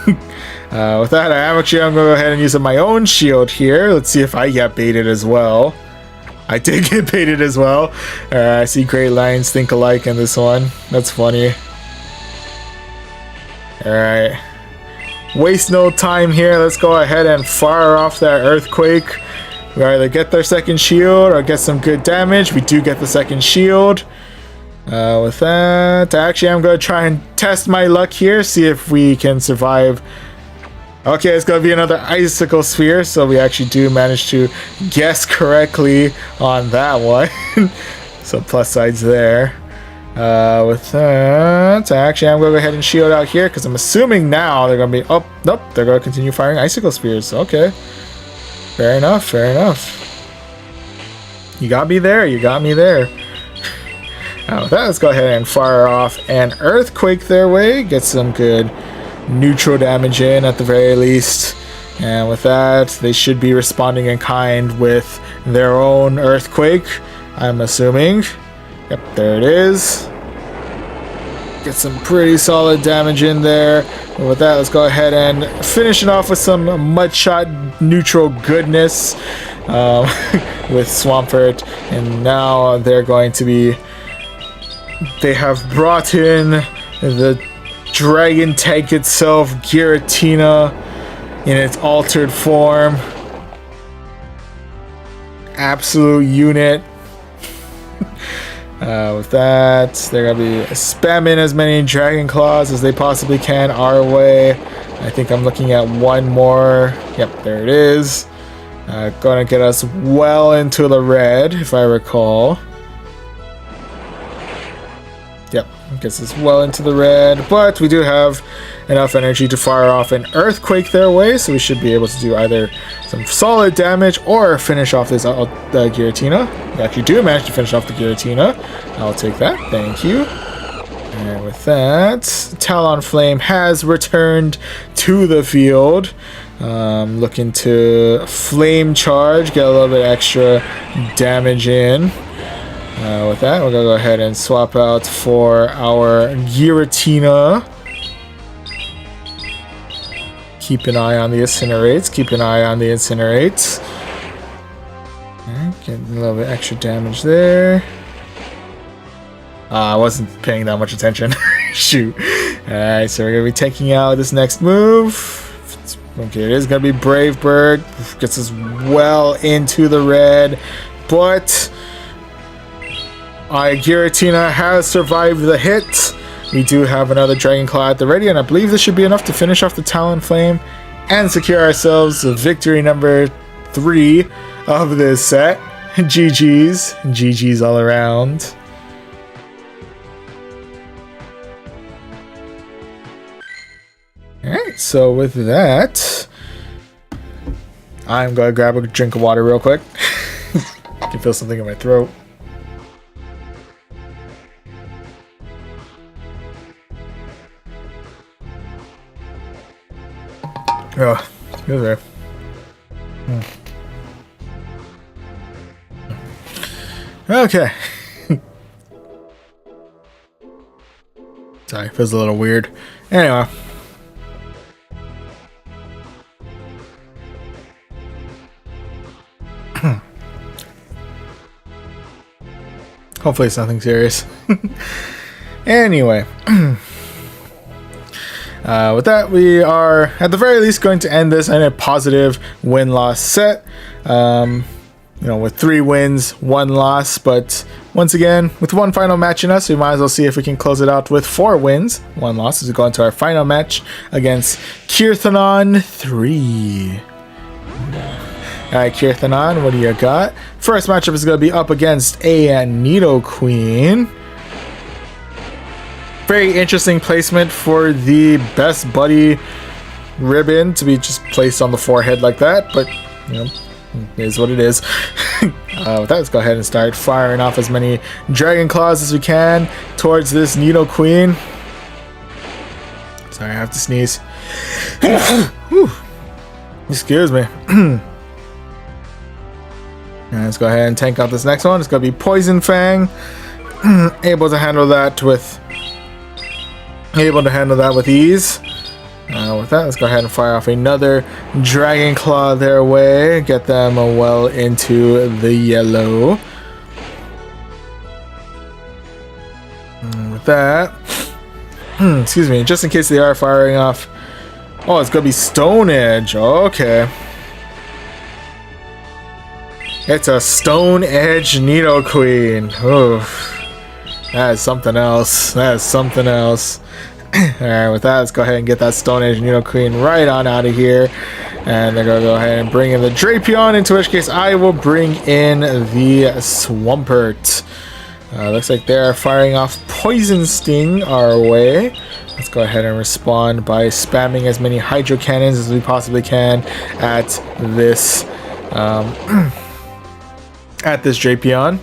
S1: With that, I'm going to go ahead and use my own shield here. Let's see if I get baited as well. I did get baited as well. I see Great Lions think alike in this one. That's funny. Alright. Waste no time here. Let's go ahead and fire off that Earthquake. We either get their second shield or get some good damage. We do get the second shield. With that, actually, I'm going to try and test my luck here, see if we can survive. Okay, it's going to be another Icicle Sphere, so we actually do manage to guess correctly on that one. So plus sides there. With that, actually, I'm going to go ahead and shield out here because I'm assuming now they're going to be... Oh, nope, they're going to continue firing Icicle Spears. Okay. Fair enough, fair enough. You got me there, you got me there. Now with that, let's go ahead and fire off an Earthquake their way. Get some good neutral damage in at the very least. And with that, they should be responding in kind with their own Earthquake, I'm assuming. Yep, there it is. Get some pretty solid damage in there. And with that, let's go ahead and finish it off with some Mudshot neutral goodness with Swampert. And now they're going to be... They have brought in the Dragon Tank itself, Giratina, in its altered form. Absolute unit. With that, they're going to be spamming as many Dragon Claws as they possibly can our way. I think I'm looking at one more. Yep, there it is. Going to get us well into the red, if I recall. Yep, gets us well into the red, but we do have enough energy to fire off an Earthquake their way, so we should be able to do either some solid damage or finish off this Giratina. We actually do manage to finish off the Giratina. I'll take that, thank you. And with that, Talonflame has returned to the field. Looking to Flame Charge, get a little bit extra damage in. With that, we're going to go ahead and swap out for our Giratina. Keep an eye on the Incinerates. Keep an eye on the Incinerates. Get a little bit extra damage there. I wasn't paying that much attention. Shoot. Alright, so we're going to be taking out this next move. Okay, it is going to be Brave Bird. Gets us well into the red. But... Giratina has survived the hit. We do have another Dragon Claw at the ready, and I believe this should be enough to finish off the Talonflame and secure ourselves victory number 3 of this set. GG's. GG's all around. Alright, so with that, I'm going to grab a drink of water real quick. I can feel something in my throat. Oh, excuse me. Okay. Sorry, feels a little weird. Anyway. Hopefully it's nothing serious. Anyway. With that, we are at the very least going to end this in a positive win-loss set. With 3 wins, 1 loss, but once again, with one final match in us, we might as well see if we can close it out with 4 wins, 1 loss as we go into our final match against Kirthanon 3. Alright, Kirthanon, what do you got? First matchup is going to be up against a Nidoqueen. Very interesting placement for the best buddy ribbon to be just placed on the forehead like that, but you know, it is what it is. With that, let's go ahead and start firing off as many Dragon Claws as we can towards this Nidoqueen. Sorry, I have to sneeze. Excuse me. Let's go ahead and tank out this next one. It's going to be Poison Fang. Able to handle that with ease. With that, let's go ahead and fire off another Dragon Claw their way. Get them well into the yellow. With that, excuse me, just in case they are firing off. Oh, it's going to be Stone Edge. Okay. It's a Stone Edge Nidoqueen. Oof. That is something else. That is something else. Alright, with that, let's go ahead and get that Stone Edge Nidoqueen right on out of here. And they're going to go ahead and bring in the Drapion, into which case I will bring in the Swampert. Looks like they're firing off Poison Sting our way. Let's go ahead and respond by spamming as many Hydro Cannons as we possibly can at this Drapion.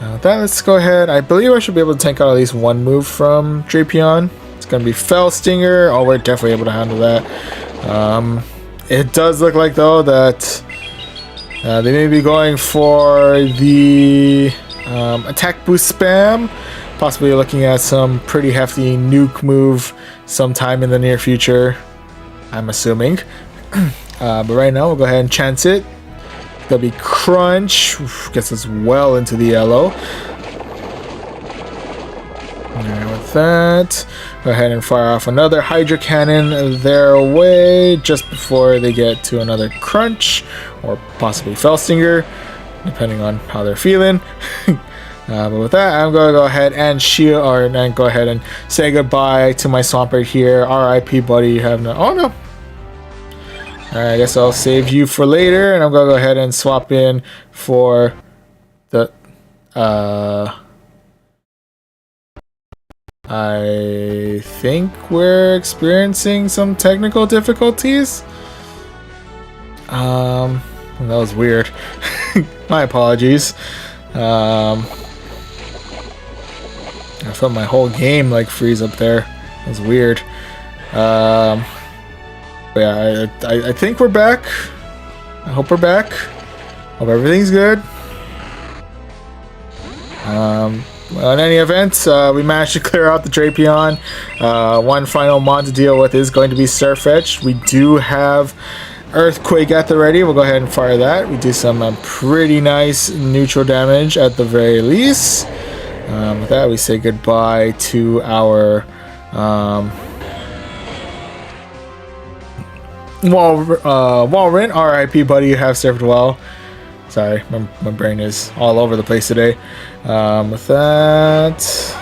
S1: With that, let's go ahead. I believe I should be able to tank out at least one move from Drapion. It's going to be Fell Stinger. Oh, we're definitely able to handle that. It does look like, though, that they may be going for the attack boost spam. Possibly looking at some pretty hefty nuke move sometime in the near future, I'm assuming. But right now, we'll go ahead and chance it. That'll be Crunch. Oof, gets us well into the yellow. And with that, go ahead and fire off another Hydro Cannon their way just before they get to another Crunch or possibly Fell Stinger, depending on how they're feeling. But with that, I'm going to go ahead and go ahead and say goodbye to my Swampert here. R.I.P. buddy, you have no... Oh, no. Alright, I guess I'll save you for later, and I'm going to go ahead and swap in for the... I think we're experiencing some technical difficulties. That was weird. My apologies. I felt my whole game like freeze up there. That was weird. But yeah, I think we're back. I hope we're back. Hope everything's good. Well, in any event, we managed to clear out the Drapion. One final mon to deal with is going to be Surfetch. We do have Earthquake at the ready. We'll go ahead and fire that. We do some pretty nice neutral damage at the very least. With that, we say goodbye to our Walrein. R.I.P. buddy, you have served well. Sorry, my brain is all over the place today. With that...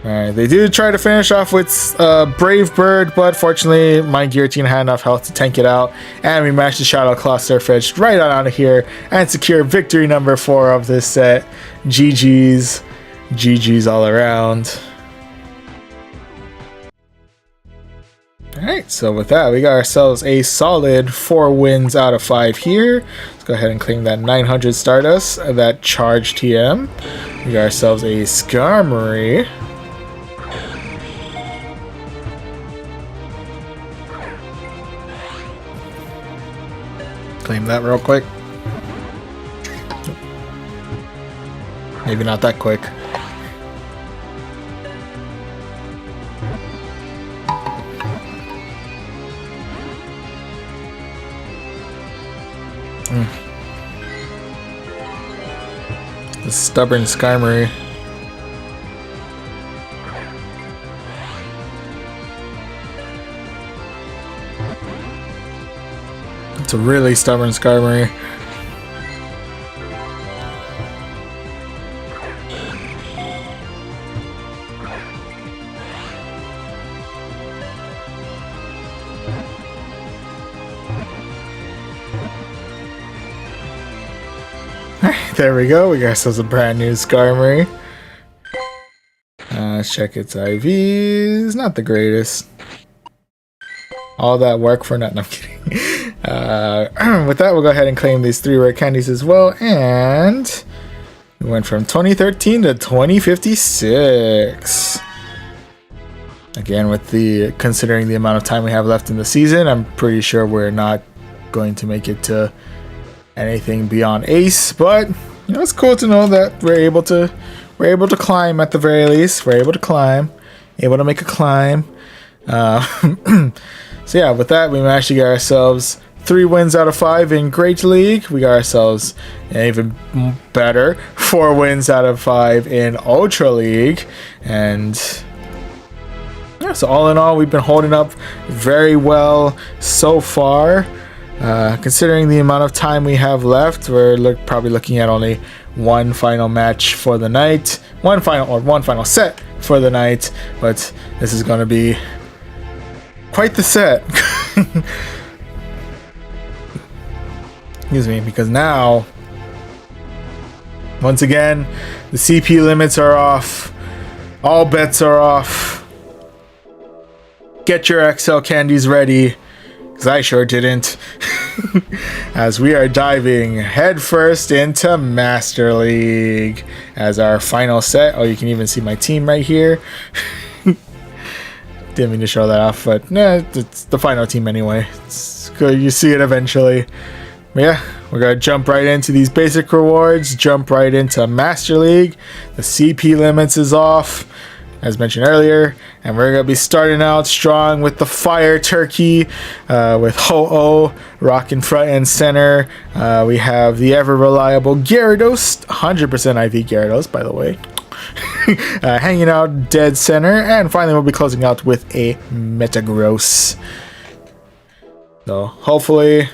S1: Alright, they do try to finish off with Brave Bird, but fortunately my Guillotine had enough health to tank it out, and we managed to Shadow Claw Surfetch right on out of here and secure victory number 4 of this set. GG's. GG's all around. Alright, so with that, we got ourselves a solid 4 wins out of 5 here. Let's go ahead and claim that 900 Stardust, that charge TM. We got ourselves a Skarmory. Claim that real quick. Maybe not that quick. The stubborn Skarmory. It's a really stubborn Skarmory. there we go. We got ourselves a brand new Skarmory. Let's check its IVs. Not the greatest. All that work for nothing. No, I'm kidding. With that, we'll go ahead and claim these 3 rare candies as well. And we went from 2013 to 2056. Again, with the considering the amount of time we have left in the season, I'm pretty sure we're not going to make it to anything beyond Ace. But you know, it's cool to know that we're able to climb at the very least. We're able to climb, able to make a climb. So yeah, with that, we managed to get ourselves 3 wins out of 5 in Great League. We got ourselves an even better 4 wins out of 5 in Ultra League. And yeah, so all in all, we've been holding up very well so far. Considering the amount of time we have left, we're probably looking at only one final match for the night. One final set for the night. But this is going to be quite the set. Excuse me, because now, once again, the CP limits are off. All bets are off. Get your XL candies ready, because I sure didn't. As we are diving headfirst into Master League as our final set. Oh, you can even see my team right here. Didn't mean to show that off, but nah, it's the final team anyway. It's good. You see it eventually. But yeah, we're going to jump right into these basic rewards, jump right into Master League. The CP limits is off, as mentioned earlier, and we're going to be starting out strong with the Fire Turkey, with Ho-Oh, rocking front and center. We have the ever-reliable Gyarados, 100% IV Gyarados, by the way. Hanging out dead center, and finally we'll be closing out with a Metagross. So hopefully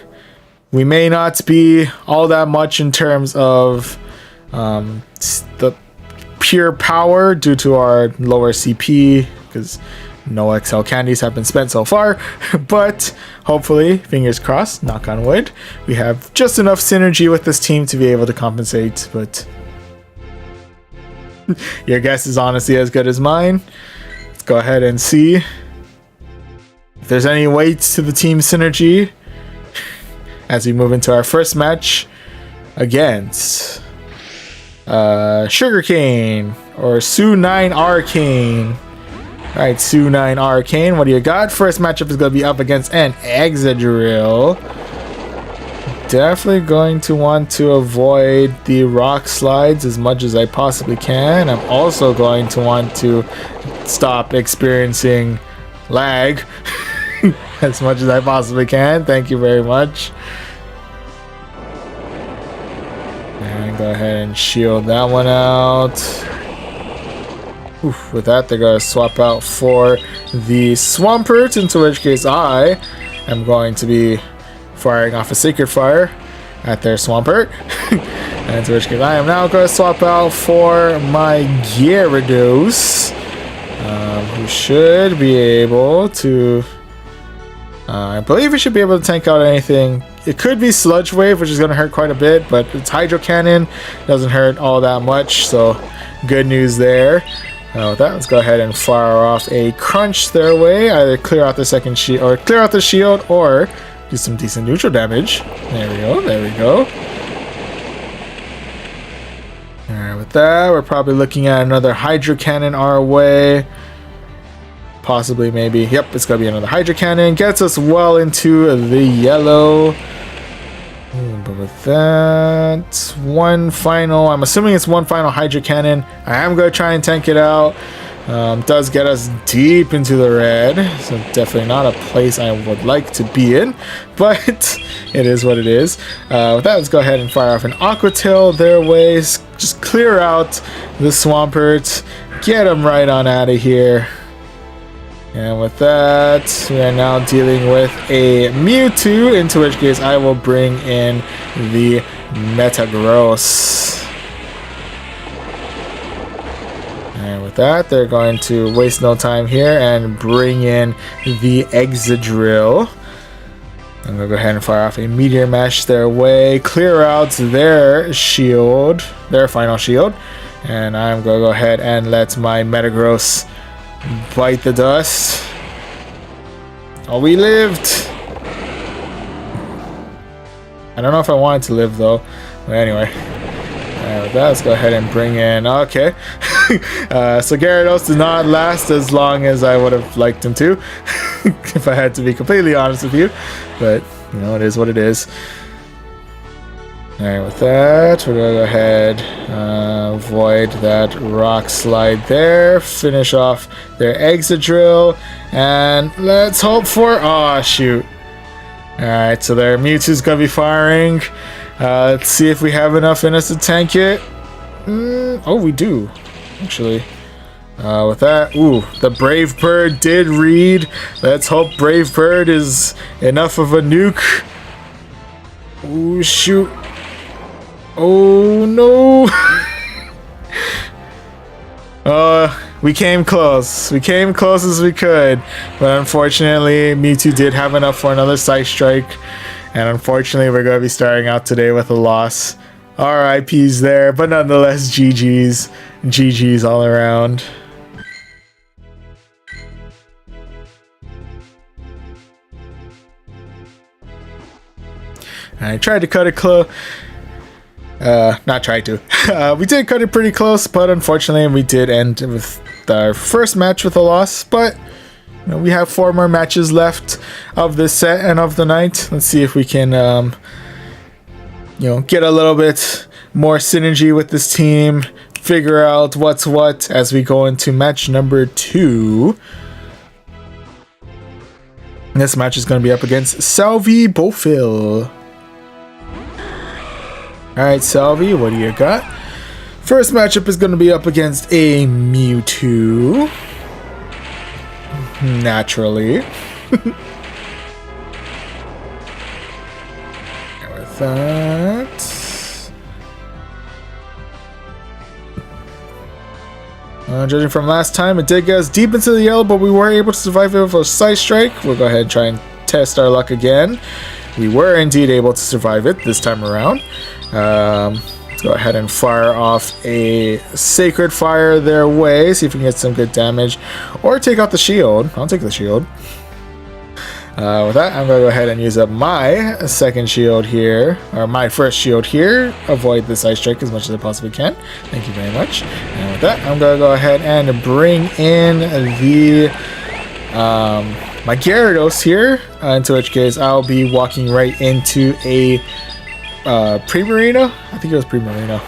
S1: we may not be all that much in terms of the pure power due to our lower CP, because no XL candies have been spent so far. But hopefully, fingers crossed, knock on wood, we have just enough synergy with this team to be able to compensate. But your guess is honestly as good as mine. Let's go ahead and see if there's any weights to the team synergy as we move into our first match against Sugarcane or Sue9 Arcane. Alright, Sue9 Arcane, what do you got? First matchup is going to be up against an Excadrill. Definitely going to want to avoid the rock slides as much as I possibly can. I'm also going to want to stop experiencing lag as much as I possibly can. Thank you very much. And go ahead and shield that one out. Oof, with that, they're going to swap out for the Swampert, into which case I am going to be firing off a Sacred Fire at their Swampert. And to which case I am now going to swap out for my Gyarados, who should be able to... I believe we should be able to tank out anything. It could be Sludge Wave, which is going to hurt quite a bit, but it's Hydro Cannon. Doesn't hurt all that much, so good news there. With that, let's go ahead and fire off a Crunch their way. Either clear out the second shield, or clear out the shield, or do some decent neutral damage. There we go, there we go. Alright, with that, we're probably looking at another Hydro Cannon our way. Possibly, maybe. Yep, it's going to be another Hydro Cannon. Gets us well into the yellow. But with that, one final, I'm assuming it's one final Hydro Cannon. I am going to try and tank it out. Does get us deep into the red, so definitely not a place I would like to be in, but it is what it is. With that, let's go ahead and fire off an Aqua Tail their ways. Just clear out the Swampert, get them right on out of here. And with that, we are now dealing with a Mewtwo, into which case I will bring in the Metagross. And with that, they're going to waste no time here and bring in the Excadrill. I'm gonna go ahead and fire off a meteor mash their way, clear out their shield, their final shield, and I'm gonna go ahead and let my Metagross bite the dust. Oh, we lived! I don't know if I wanted to live though, but anyway. With that, let's go ahead and bring in... Okay. So Gyarados did not last as long as I would have liked him to, if I had to be completely honest with you. But, you know, it is what it is. Alright, with that, we're going to go ahead, avoid that rock slide there, finish off their exit drill, and let's hope for... Oh, shoot. Alright, so their Mewtwo's going to be firing. Let's see if we have enough in us to tank it. Oh, we do, actually. With that, ooh, the Brave Bird did read. Let's hope Brave Bird is enough of a nuke. Ooh, shoot. Oh, no. We came close. We came close as we could. But unfortunately, Mewtwo did have enough for another Side Strike. And unfortunately, we're going to be starting out today with a loss. RIPs there, but nonetheless, GG's. GG's all around. I tried to cut it close. Not tried to. We did cut it pretty close, but unfortunately, we did end with our first match with a loss. But you know, we have 4 more matches left of this set and of the night. Let's see if we can, you know, get a little bit more synergy with this team, figure out what's what as we go into match number 2. This match is going to be up against Salvi Bofil. Alright, Salvi, what do you got? First matchup is going to be up against a Mewtwo. Naturally. With that... judging from last time, it did get us deep into the yellow, but we were able to survive it with a Side Strike. We'll go ahead and try and test our luck again. We were indeed able to survive it this time around. Let's go ahead and fire off a Sacred Fire their way, see if we can get some good damage, or take out the shield. I'll take the shield. With that, I'm going to go ahead and use up my second shield here, or my first shield here. Avoid the Side Strike as much as I possibly can. Thank you very much. And with that, I'm going to go ahead and bring in the my Gyarados here, into which case I'll be walking right into a Primarina? I think it was Primarina.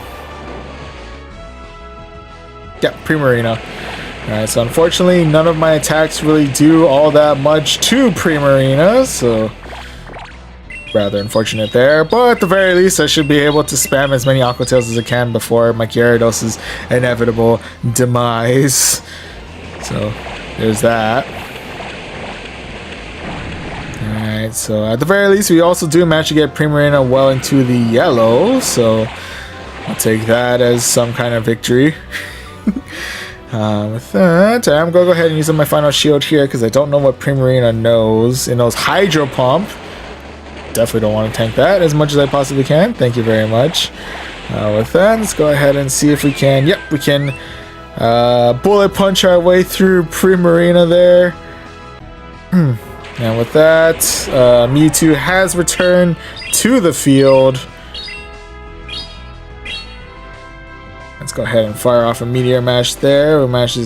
S1: Yeah, Primarina. Alright, so unfortunately, none of my attacks really do all that much to Primarina, so rather unfortunate there. But at the very least, I should be able to spam as many Aqua Tails as I can before my Gyarados' inevitable demise. So, there's that. Alright, so at the very least, we also do manage to get Primarina well into the yellow, so I'll take that as some kind of victory. With that, I'm going to go ahead and use my final shield here because I don't know what Primarina knows. It knows Hydro Pump. Definitely don't want to tank that as much as I possibly can. Thank you very much. With that, let's go ahead and see if we can. Yep, we can bullet punch our way through Primarina there. And with that, Mewtwo has returned to the field. Let's go ahead and fire off a Meteor Mash there. We managed to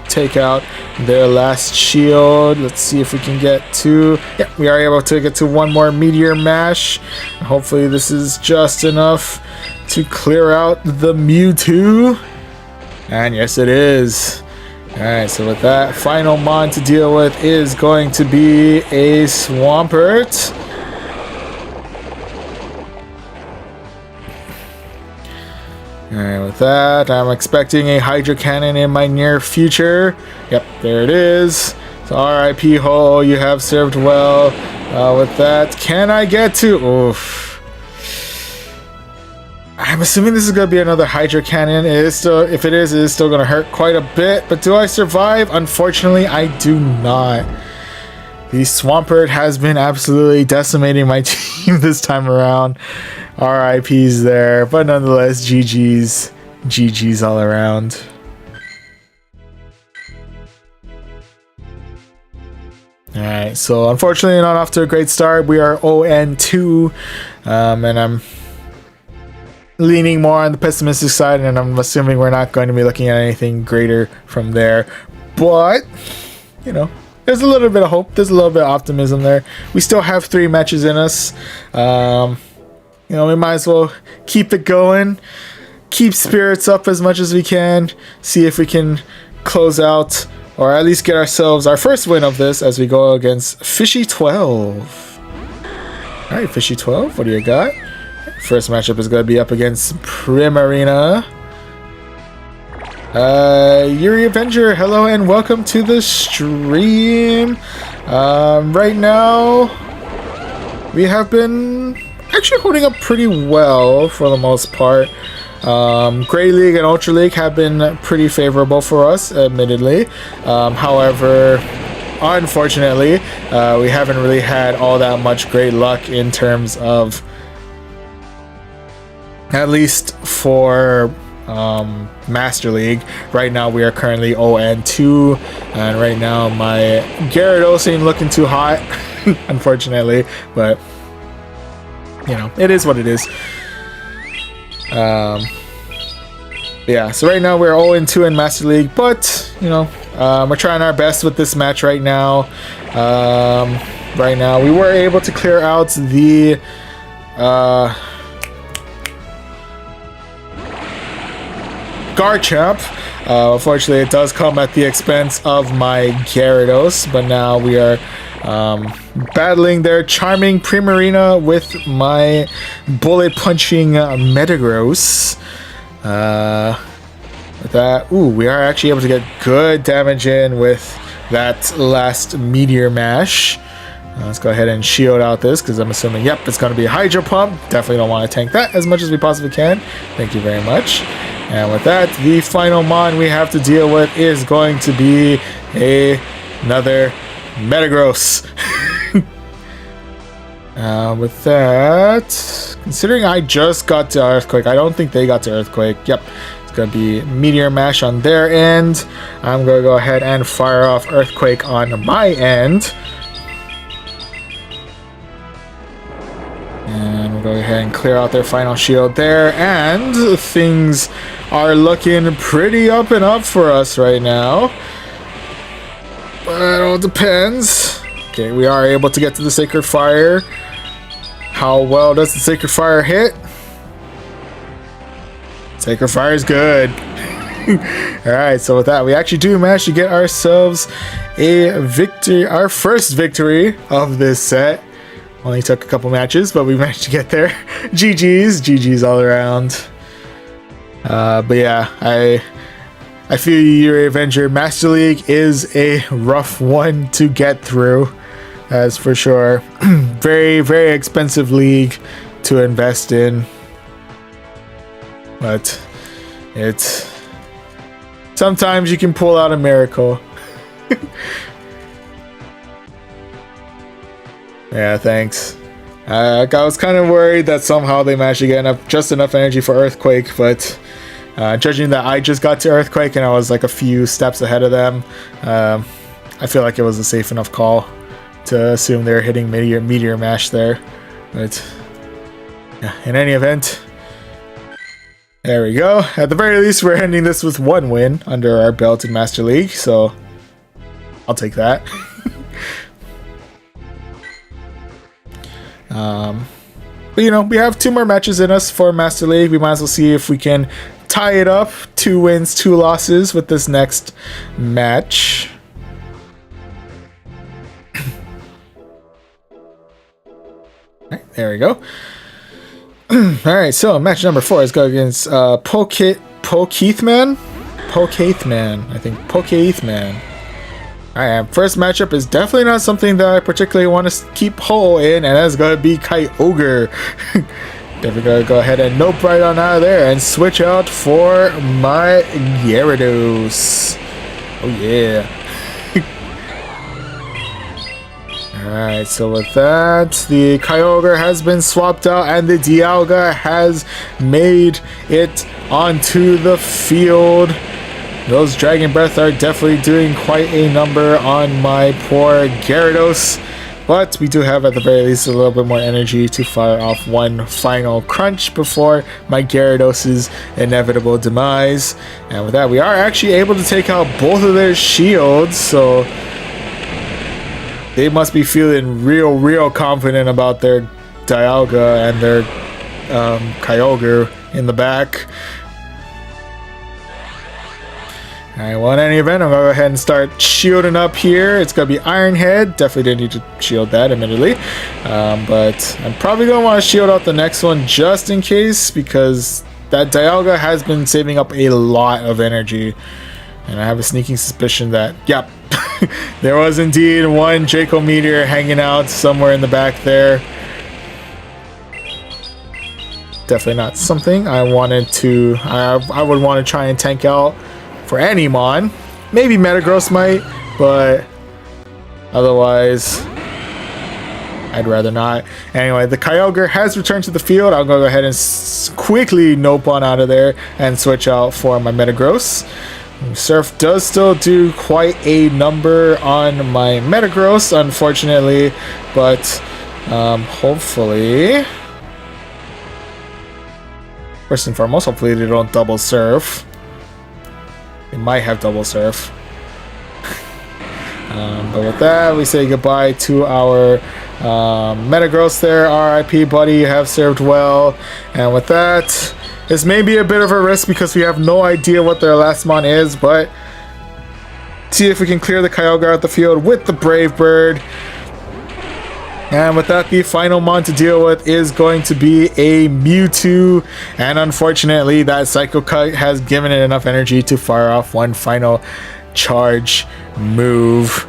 S1: take out their last shield. Let's see if we can get to... Yeah, we are able to get to one more Meteor Mash. Hopefully this is just enough to clear out the Mewtwo. And yes, it is. Alright, so with that, final mon to deal with is going to be a Swampert. Alright, with that, I'm expecting a Hydro Cannon in my near future. Yep, there it is. So RIP Ho, you have served well. With that, can I get to... Oof. I'm assuming this is going to be another Hydro Cannon. It is still, if it is still going to hurt quite a bit. But do I survive? Unfortunately, I do not. The Swampert has been absolutely decimating my team this time around. RIPs there, but nonetheless, GG's. GG's all around. Alright, so unfortunately not off to a great start. We are 0-2, and I'm leaning more on the pessimistic side, and I'm assuming we're not going to be looking at anything greater from there. But, you know, there's a little bit of hope. There's a little bit of optimism there. We still have 3 matches in us. You know, we might as well keep it going. Keep spirits up as much as we can. See if we can close out, or at least get ourselves our first win of this as we go against Fishy 12. Alright, Fishy 12, what do you got? First matchup is going to be up against Primarina. Yuri Avenger, hello and welcome to the stream. Right now, we have been actually holding up pretty well for the most part. Grey League and Ultra League have been pretty favorable for us, admittedly. However, unfortunately, we haven't really had all that much great luck in terms of, at least for Master League. Right now we are currently 0-2, and right now my Gyarados ain't looking too hot, unfortunately, but you know, it is what it is. Yeah, so right now we're 0-2 in Master League, but you know, we're trying our best with this match right now. Right now we were able to clear out the Garchomp. Unfortunately, it does come at the expense of my Gyarados, but now we are battling their charming Primarina with my bullet-punching Metagross. With that, ooh, we are actually able to get good damage in with that last Meteor Mash. Let's go ahead and shield out this, because I'm assuming, yep, it's going to be a Hydro Pump. Definitely don't want to tank that as much as we possibly can. Thank you very much. And with that, the final mon we have to deal with is going to be another Metagross. With that, considering I just got to Earthquake, I don't think they got to Earthquake. Yep, it's going to be Meteor Mash on their end. I'm going to go ahead and fire off Earthquake on my end. And we'll go ahead and clear out their final shield there, and things are looking pretty up and up for us right now. But it all depends. Okay, we are able to get to the Sacred Fire. How well does the Sacred Fire hit? Sacred Fire is good. Alright, so with that, we actually do manage to get ourselves a victory, our first victory of this set. Only took a couple matches, but we managed to get there. GG's all around. But yeah, I feel Yuri Avenger. Master League is a rough one to get through, as for sure. Very, very expensive league to invest in. But it's... sometimes you can pull out a miracle. Yeah, thanks. I was kind of worried that somehow they managed to get just enough energy for Earthquake, but judging that I just got to Earthquake and I was like a few steps ahead of them, I feel like it was a safe enough call to assume they were hitting Meteor Mash there. But yeah, in any event, there we go. At the very least, we're ending this with 1 win under our belt in Master League, so I'll take that. But you know, we have 2 more matches in us for Master League. We might as well see if we can tie it up. 2 wins, 2 losses with this next match. Alright, there we go. Alright, so match number 4 is going against Pokeithman? Pokeithman, I think. Pokeithman. Alright, first matchup is definitely not something that I particularly want to keep whole in, and that's going to be Kyogre. Definitely going to go ahead and nope right on out of there and switch out for my Gyarados. Oh yeah. Alright, so with that, the Kyogre has been swapped out and the Dialga has made it onto the field. Those Dragon Breath are definitely doing quite a number on my poor Gyarados. But we do have at the very least a little bit more energy to fire off one final crunch before my Gyarados' inevitable demise. And with that, we are actually able to take out both of their shields, so they must be feeling real confident about their Dialga and their Kyogre in the back. Alright, well, in any event, I'm going to go ahead and start shielding up here. It's going to be Iron Head. Definitely didn't need to shield that, admittedly. But I'm probably going to want to shield out the next one just in case, because that Dialga has been saving up a lot of energy. And I have a sneaking suspicion that, yep, there was indeed one Draco Meteor hanging out somewhere in the back there. Definitely not something I wanted to... I would want to try and tank out for any Mon. Maybe Metagross might, but otherwise I'd rather not. Anyway, the Kyogre has returned to the field. I'll go ahead and quickly nope on out of there and switch out for my Metagross. Surf does still do quite a number on my Metagross, unfortunately, but hopefully, first and foremost, hopefully they don't double surf. They might have double surf. But with that, we say goodbye to our Metagross there. RIP, buddy, you have served well. And with that, this may be a bit of a risk because we have no idea what their last Mon is, but see if we can clear the Kyogre out the field with the Brave Bird. And with that, the final Mon to deal with is going to be a Mewtwo. And unfortunately, that Psycho Cut has given it enough energy to fire off one final charge move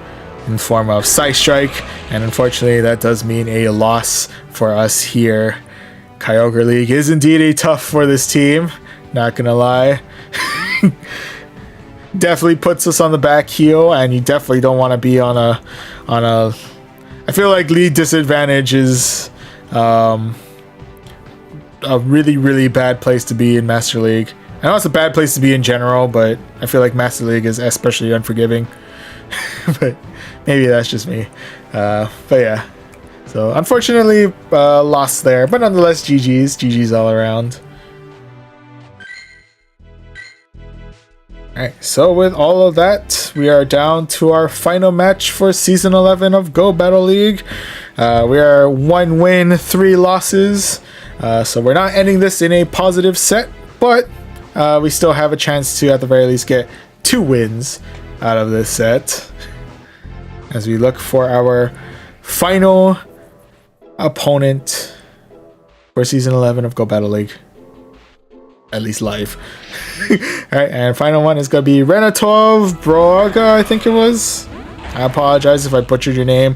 S1: in form of Psy Strike. And unfortunately, that does mean a loss for us here. Kyogre League is indeed a tough for this team, not gonna lie. Definitely puts us on the back heel, and you definitely don't want to be on a I feel like lead disadvantage is a really bad place to be in Master League. I know it's a bad place to be in general, but I feel like Master League is especially unforgiving. But maybe that's just me. But yeah. So unfortunately, lost there. But nonetheless, GG's all around. Alright, so with all of that, we are down to our final match for Season 11 of Go Battle League. We are 1 win, 3 losses. So we're not ending this in a positive set, but we still have a chance to, at the very least, get 2 wins out of this set. As we look for our final opponent for Season 11 of Go Battle League. At least live. Alright, and final one is going to be Renatov Broga, I think it was. I apologize if I butchered your name.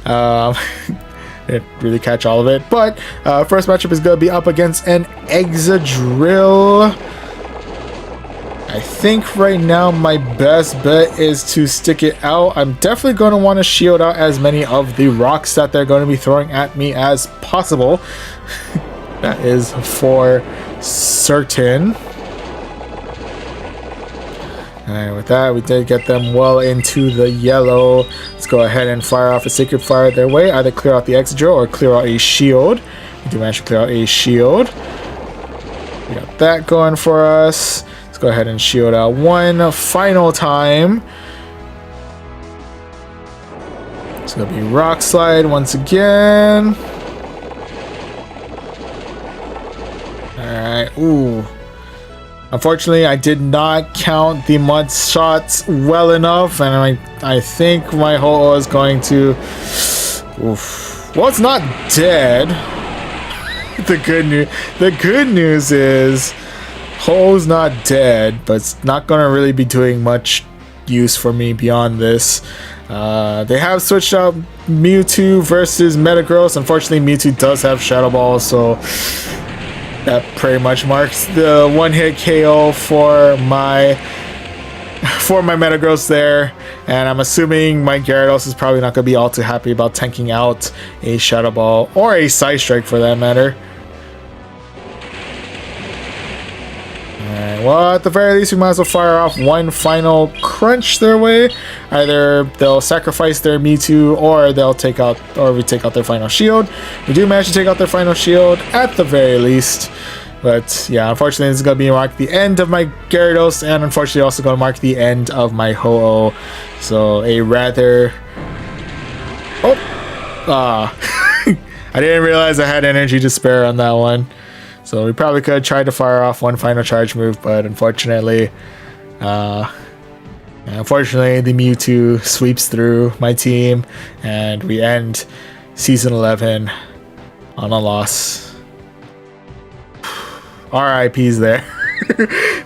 S1: Didn't really catch all of it. But first matchup is going to be up against an Exadrill. I think right now my best bet is to stick it out. I'm definitely going to want to shield out as many of the rocks that they're going to be throwing at me as possible. That is for certain. And with that, we did get them well into the yellow. Let's go ahead and fire off a Sacred Fire their way. Either clear out the Exadrill or clear out a shield. We do manage to clear out a shield. We got that going for us. Let's go ahead and shield out one final time. It's going to be Rock Slide once again. Alright, ooh. Unfortunately, I did not count the mud shots well enough, and I think my Ho-Oh is going to... Oof. Well, it's not dead. The good news is Ho-Oh's not dead, but it's not going to really be doing much use for me beyond this. They have switched out Mewtwo versus Metagross. Unfortunately, Mewtwo does have Shadow Ball, so that pretty much marks the one-hit KO for my Metagross there. And I'm assuming my Gyarados is probably not going to be all too happy about tanking out a Shadow Ball or a Side Strike for that matter. Alright, well, at the very least, we might as well fire off one final crunch their way. Either they'll sacrifice their Mewtwo, or they'll take out, or we take out their final shield. We do manage to take out their final shield at the very least. But yeah, unfortunately, this is going to be mark the end of my Gyarados, and unfortunately also going to mark the end of my Ho-Oh. So a rather... Oh! I didn't realize I had energy to spare on that one. So we probably could try to fire off one final charge move, but unfortunately... unfortunately, the Mewtwo sweeps through my team, and we end Season 11 on a loss. RIPs there.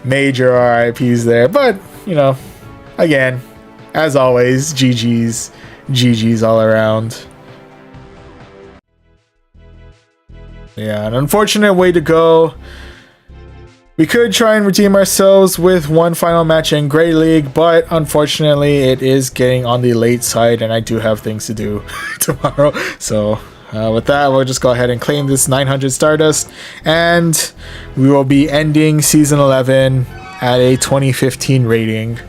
S1: Major RIPs there. But, you know, again, as always, GG's. GG's all around. Yeah, an unfortunate way to go. We could try and redeem ourselves with one final match in Great League, but unfortunately it is getting on the late side and I do have things to do tomorrow. So... with that, we'll just go ahead and claim this 900 Stardust, and we will be ending Season 11 at a 2015 rating.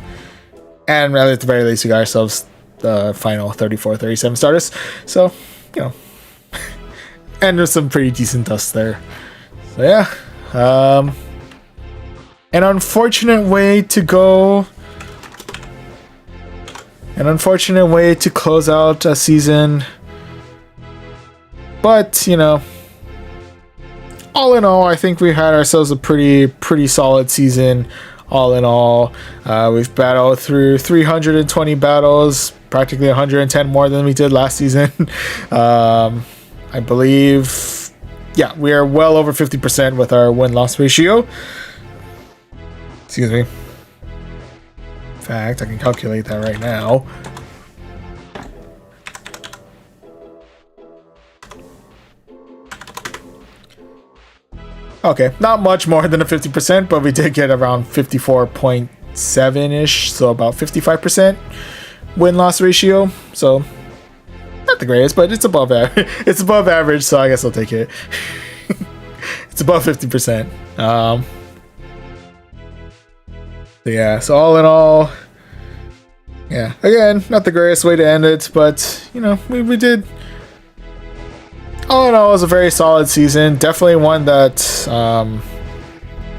S1: And at the very least, we got ourselves the final 34-37 Stardust. So, you know, and there's some pretty decent dust there. So, yeah. An unfortunate way to go. An unfortunate way to close out a season. But, you know, all in all, I think we had ourselves a pretty solid season. All in all, we've battled through 320 battles, practically 110 more than we did last season. I believe, yeah, we are well over 50% with our win-loss ratio. Excuse me. In fact, I can calculate that right now. Okay, not much more than a 50%, but we did get around 54.7-ish, so about 55% win-loss ratio. So, not the greatest, but it's above average. It's above average, so I guess I'll take it. It's above 50%. Yeah, so all in all, yeah, again, not the greatest way to end it, but, you know, we did... All in all, it was a very solid season. Definitely one that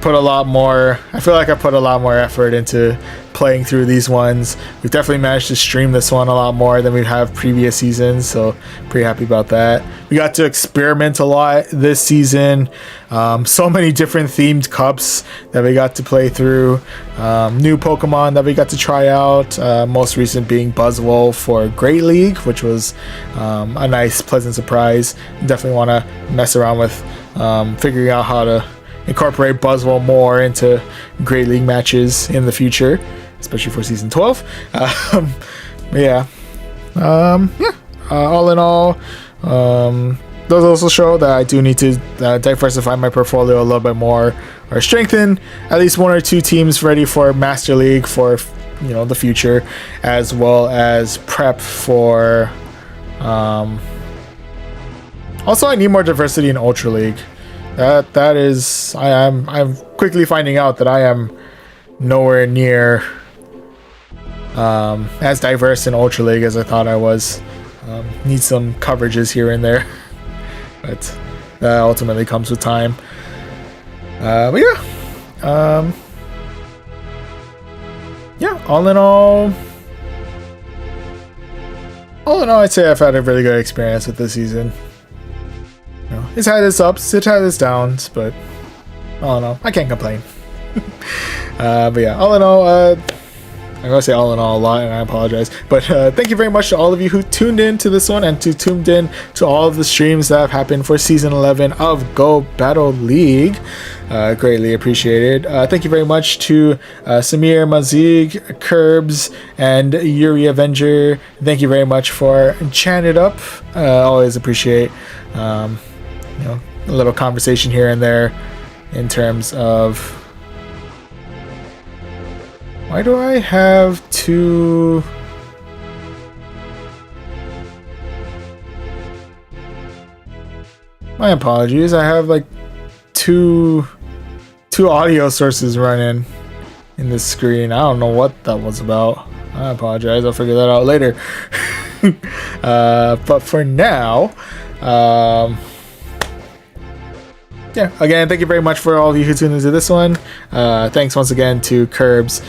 S1: put a lot more... I feel like I put a lot more effort into playing through these ones. We've definitely managed to stream this one a lot more than we have previous seasons, so pretty happy about that. We got to experiment a lot this season. So many different themed cups that we got to play through. New Pokemon that we got to try out. Most recent being Buzzwole for Great League, which was a nice, pleasant surprise. Definitely want to mess around with figuring out how to incorporate Buzzwole more into Great League matches in the future, especially for Season 12. All in all, those also show that I do need to diversify my portfolio a little bit more, or strengthen at least one or two teams ready for Master League for, you know, the future, as well as prep for. Also, I need more diversity in Ultra League. That is, I'm quickly finding out that I am nowhere near as diverse in Ultra League as I thought I was. Need some coverages here and there, but that ultimately comes with time. But yeah, yeah. All in all, I'd say I've had a really good experience with this season. You know, it's had its ups, it's had its downs, but all in all, I can't complain. But yeah, all in all, I'm gonna say all in all a lot, and I apologize. But thank you very much to all of you who tuned in to this one, and tuned in to all of the streams that have happened for Season 11 of Go Battle League. Greatly appreciated. Thank you very much to Samir, Mazig, Curbs, and Yuri Avenger. Thank you very much for chatting it up. Always appreciate you know, a little conversation here and there in terms of... Why do I have two... My apologies. I have like two audio sources running in this screen. I don't know what that was about. I apologize. I'll figure that out later. But for now, yeah, again, thank you very much for all of you who tuned into this one. Thanks once again to Curbs,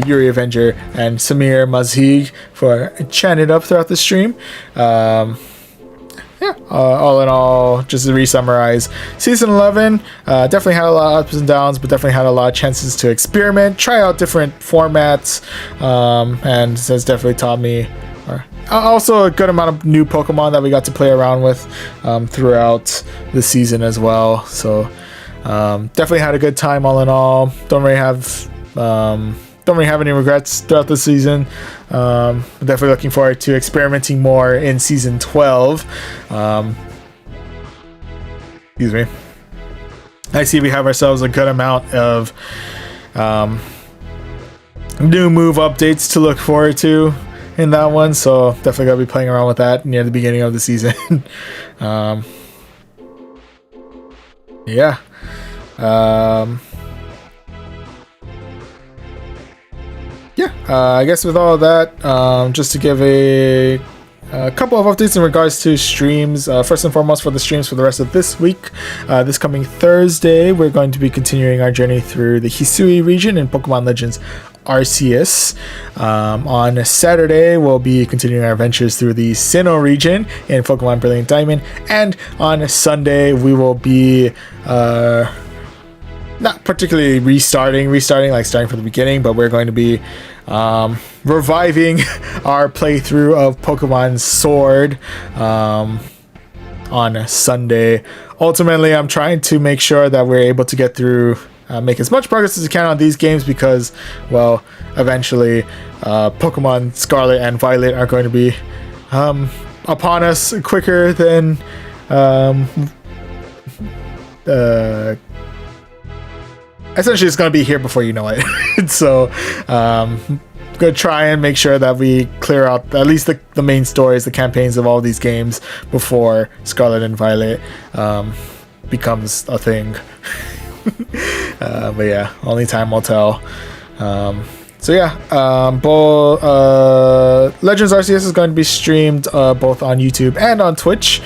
S1: Yuri Avenger, and Samir Mazhig for chatting it up throughout the stream. Yeah, all in all, just to re-summarize, Season 11 definitely had a lot of ups and downs, but definitely had a lot of chances to experiment, try out different formats, and has definitely taught me also a good amount of new Pokemon that we got to play around with throughout the season as well. So definitely had a good time all in all. Don't really have any regrets throughout the season. Definitely looking forward to experimenting more in Season 12. Excuse me. I see we have ourselves a good amount of new move updates to look forward to in that one, so definitely gotta be playing around with that near the beginning of the season. Yeah. I guess with all of that, just to give a couple of updates in regards to streams. First and foremost, for the streams for the rest of this week, this coming Thursday, we're going to be continuing our journey through the Hisui region in Pokemon Legends Arceus. On Saturday, we'll be continuing our adventures through the Sinnoh region in Pokemon Brilliant Diamond, and on Sunday, we will be not particularly restarting like starting from the beginning, but we're going to be reviving our playthrough of Pokemon Sword on Sunday. Ultimately, I'm trying to make sure that we're able to get through, make as much progress as we can on these games, because, well, eventually Pokemon Scarlet and Violet are going to be upon us quicker than essentially it's going to be here before you know it. So gonna try and make sure that we clear out at least the main stories, the campaigns of all these games before Scarlet and Violet becomes a thing. But yeah, only time will tell. So yeah, Legends Arceus is going to be streamed both on YouTube and on Twitch.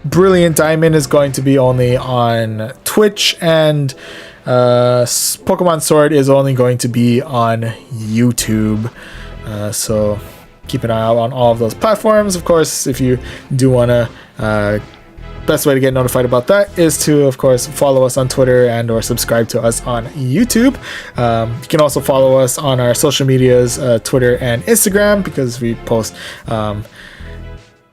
S1: Brilliant Diamond is going to be only on Twitch, and Pokemon Sword is only going to be on YouTube. So keep an eye out on all of those platforms. Of course, if you do want to, best way to get notified about that is to, of course, follow us on Twitter and or subscribe to us on YouTube. You can also follow us on our social medias, Twitter and Instagram, because we post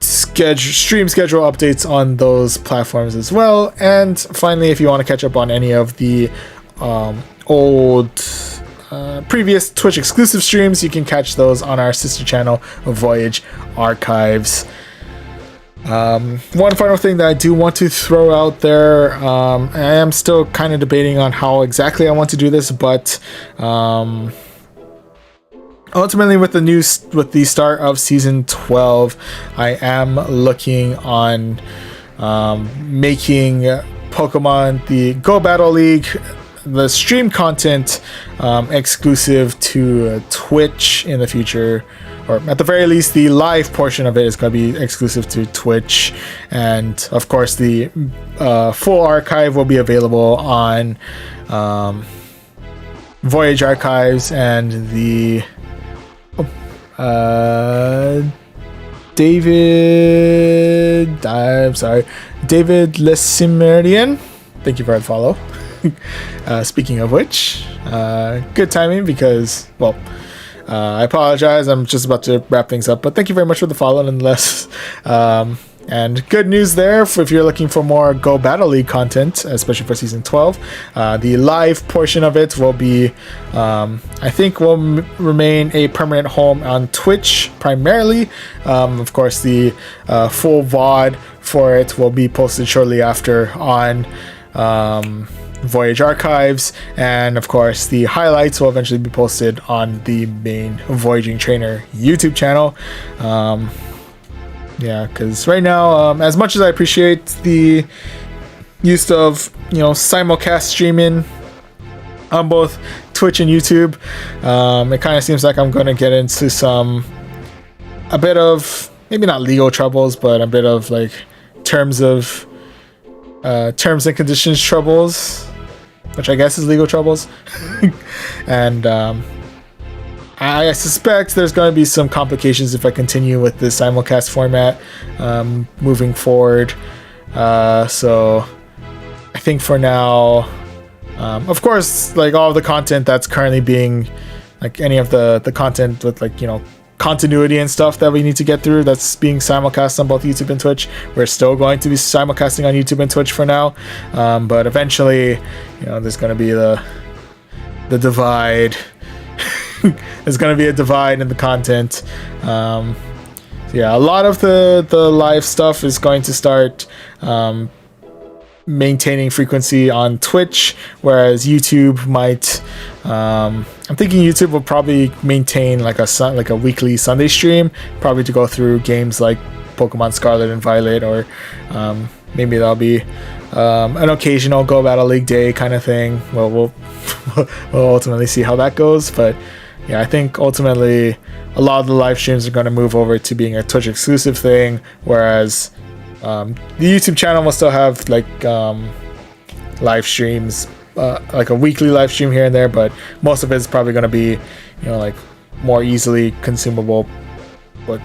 S1: stream schedule updates on those platforms as well. And finally, if you want to catch up on any of the old previous Twitch exclusive streams, you can catch those on our sister channel, Voyage Archives. One final thing that I do want to throw out there, I am still kind of debating on how exactly I want to do this, but ultimately, with the start of Season 12, I am looking on making Pokemon the Go Battle League, the stream content, exclusive to Twitch in the future, or at the very least, the live portion of it is going to be exclusive to Twitch, and of course, the full archive will be available on Voyage Archives and the David Lesimerian. Thank you for the follow. Speaking of which, good timing, because, well, I apologize, I'm just about to wrap things up, but thank you very much for the follow nonetheless. And good news there if you're looking for more Go Battle League content, especially for Season 12. The live portion of it will be, I think, will remain a permanent home on Twitch primarily. Of course, the full VOD for it will be posted shortly after on Voyage Archives, and of course the highlights will eventually be posted on the main Voyaging Trainer YouTube channel. Yeah, because right now, as much as I appreciate the use of, simulcast streaming on both Twitch and YouTube, it kind of seems like I'm going to get into a bit of, maybe not legal troubles, but a bit of like terms and conditions troubles, which I guess is legal troubles. And I suspect there's going to be some complications if I continue with this simulcast format moving forward. So I think for now, of course, like all of the content that's currently being, like any of the content with like, continuity and stuff that we need to get through that's being simulcast on both YouTube and Twitch, we're still going to be simulcasting on YouTube and Twitch for now. But eventually, there's going to be the divide. There's going to be a divide in the content. Yeah, a lot of the live stuff is going to start maintaining frequency on Twitch, whereas YouTube might. I'm thinking YouTube will probably maintain like a weekly Sunday stream, probably to go through games like Pokemon Scarlet and Violet, or maybe that'll be an occasional Go Battle League day kind of thing. Well, we'll ultimately see how that goes, but yeah, I think ultimately a lot of the live streams are going to move over to being a Twitch exclusive thing, whereas the YouTube channel will still have like live streams, like a weekly live stream here and there, but most of it is probably going to be, like more easily consumable, but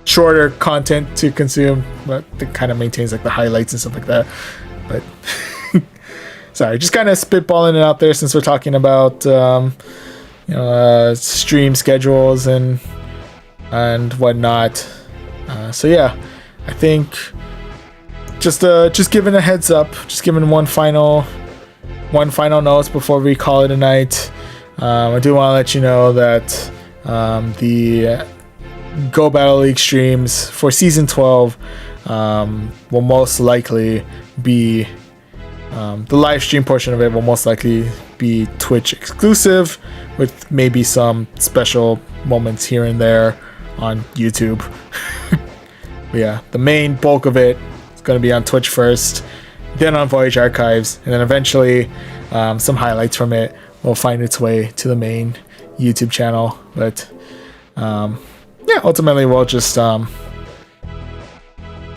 S1: shorter content to consume, but it kind of maintains like the highlights and stuff like that. But sorry, just kind of spitballing it out there since we're talking about stream schedules and whatnot. So yeah, I think just giving a heads up, just giving one final note before we call it a night. I do want to let you know that the Go Battle League streams for season 12 will most likely be the live stream portion of it will most likely be Twitch exclusive, with maybe some special moments here and there on YouTube. But yeah, the main bulk of it is going to be on Twitch first, then on Voyage Archives, and then eventually some highlights from it will find its way to the main YouTube channel. But yeah, ultimately we'll just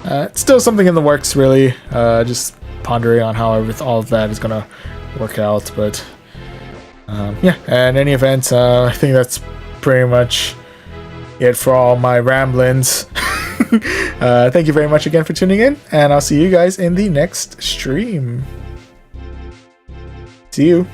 S1: it's still something in the works, really. Just pondering on how all of that is going to work out. But yeah, in any event, I think that's pretty much it for all my ramblings. Thank you very much again for tuning in, and I'll see you guys in the next stream. See you.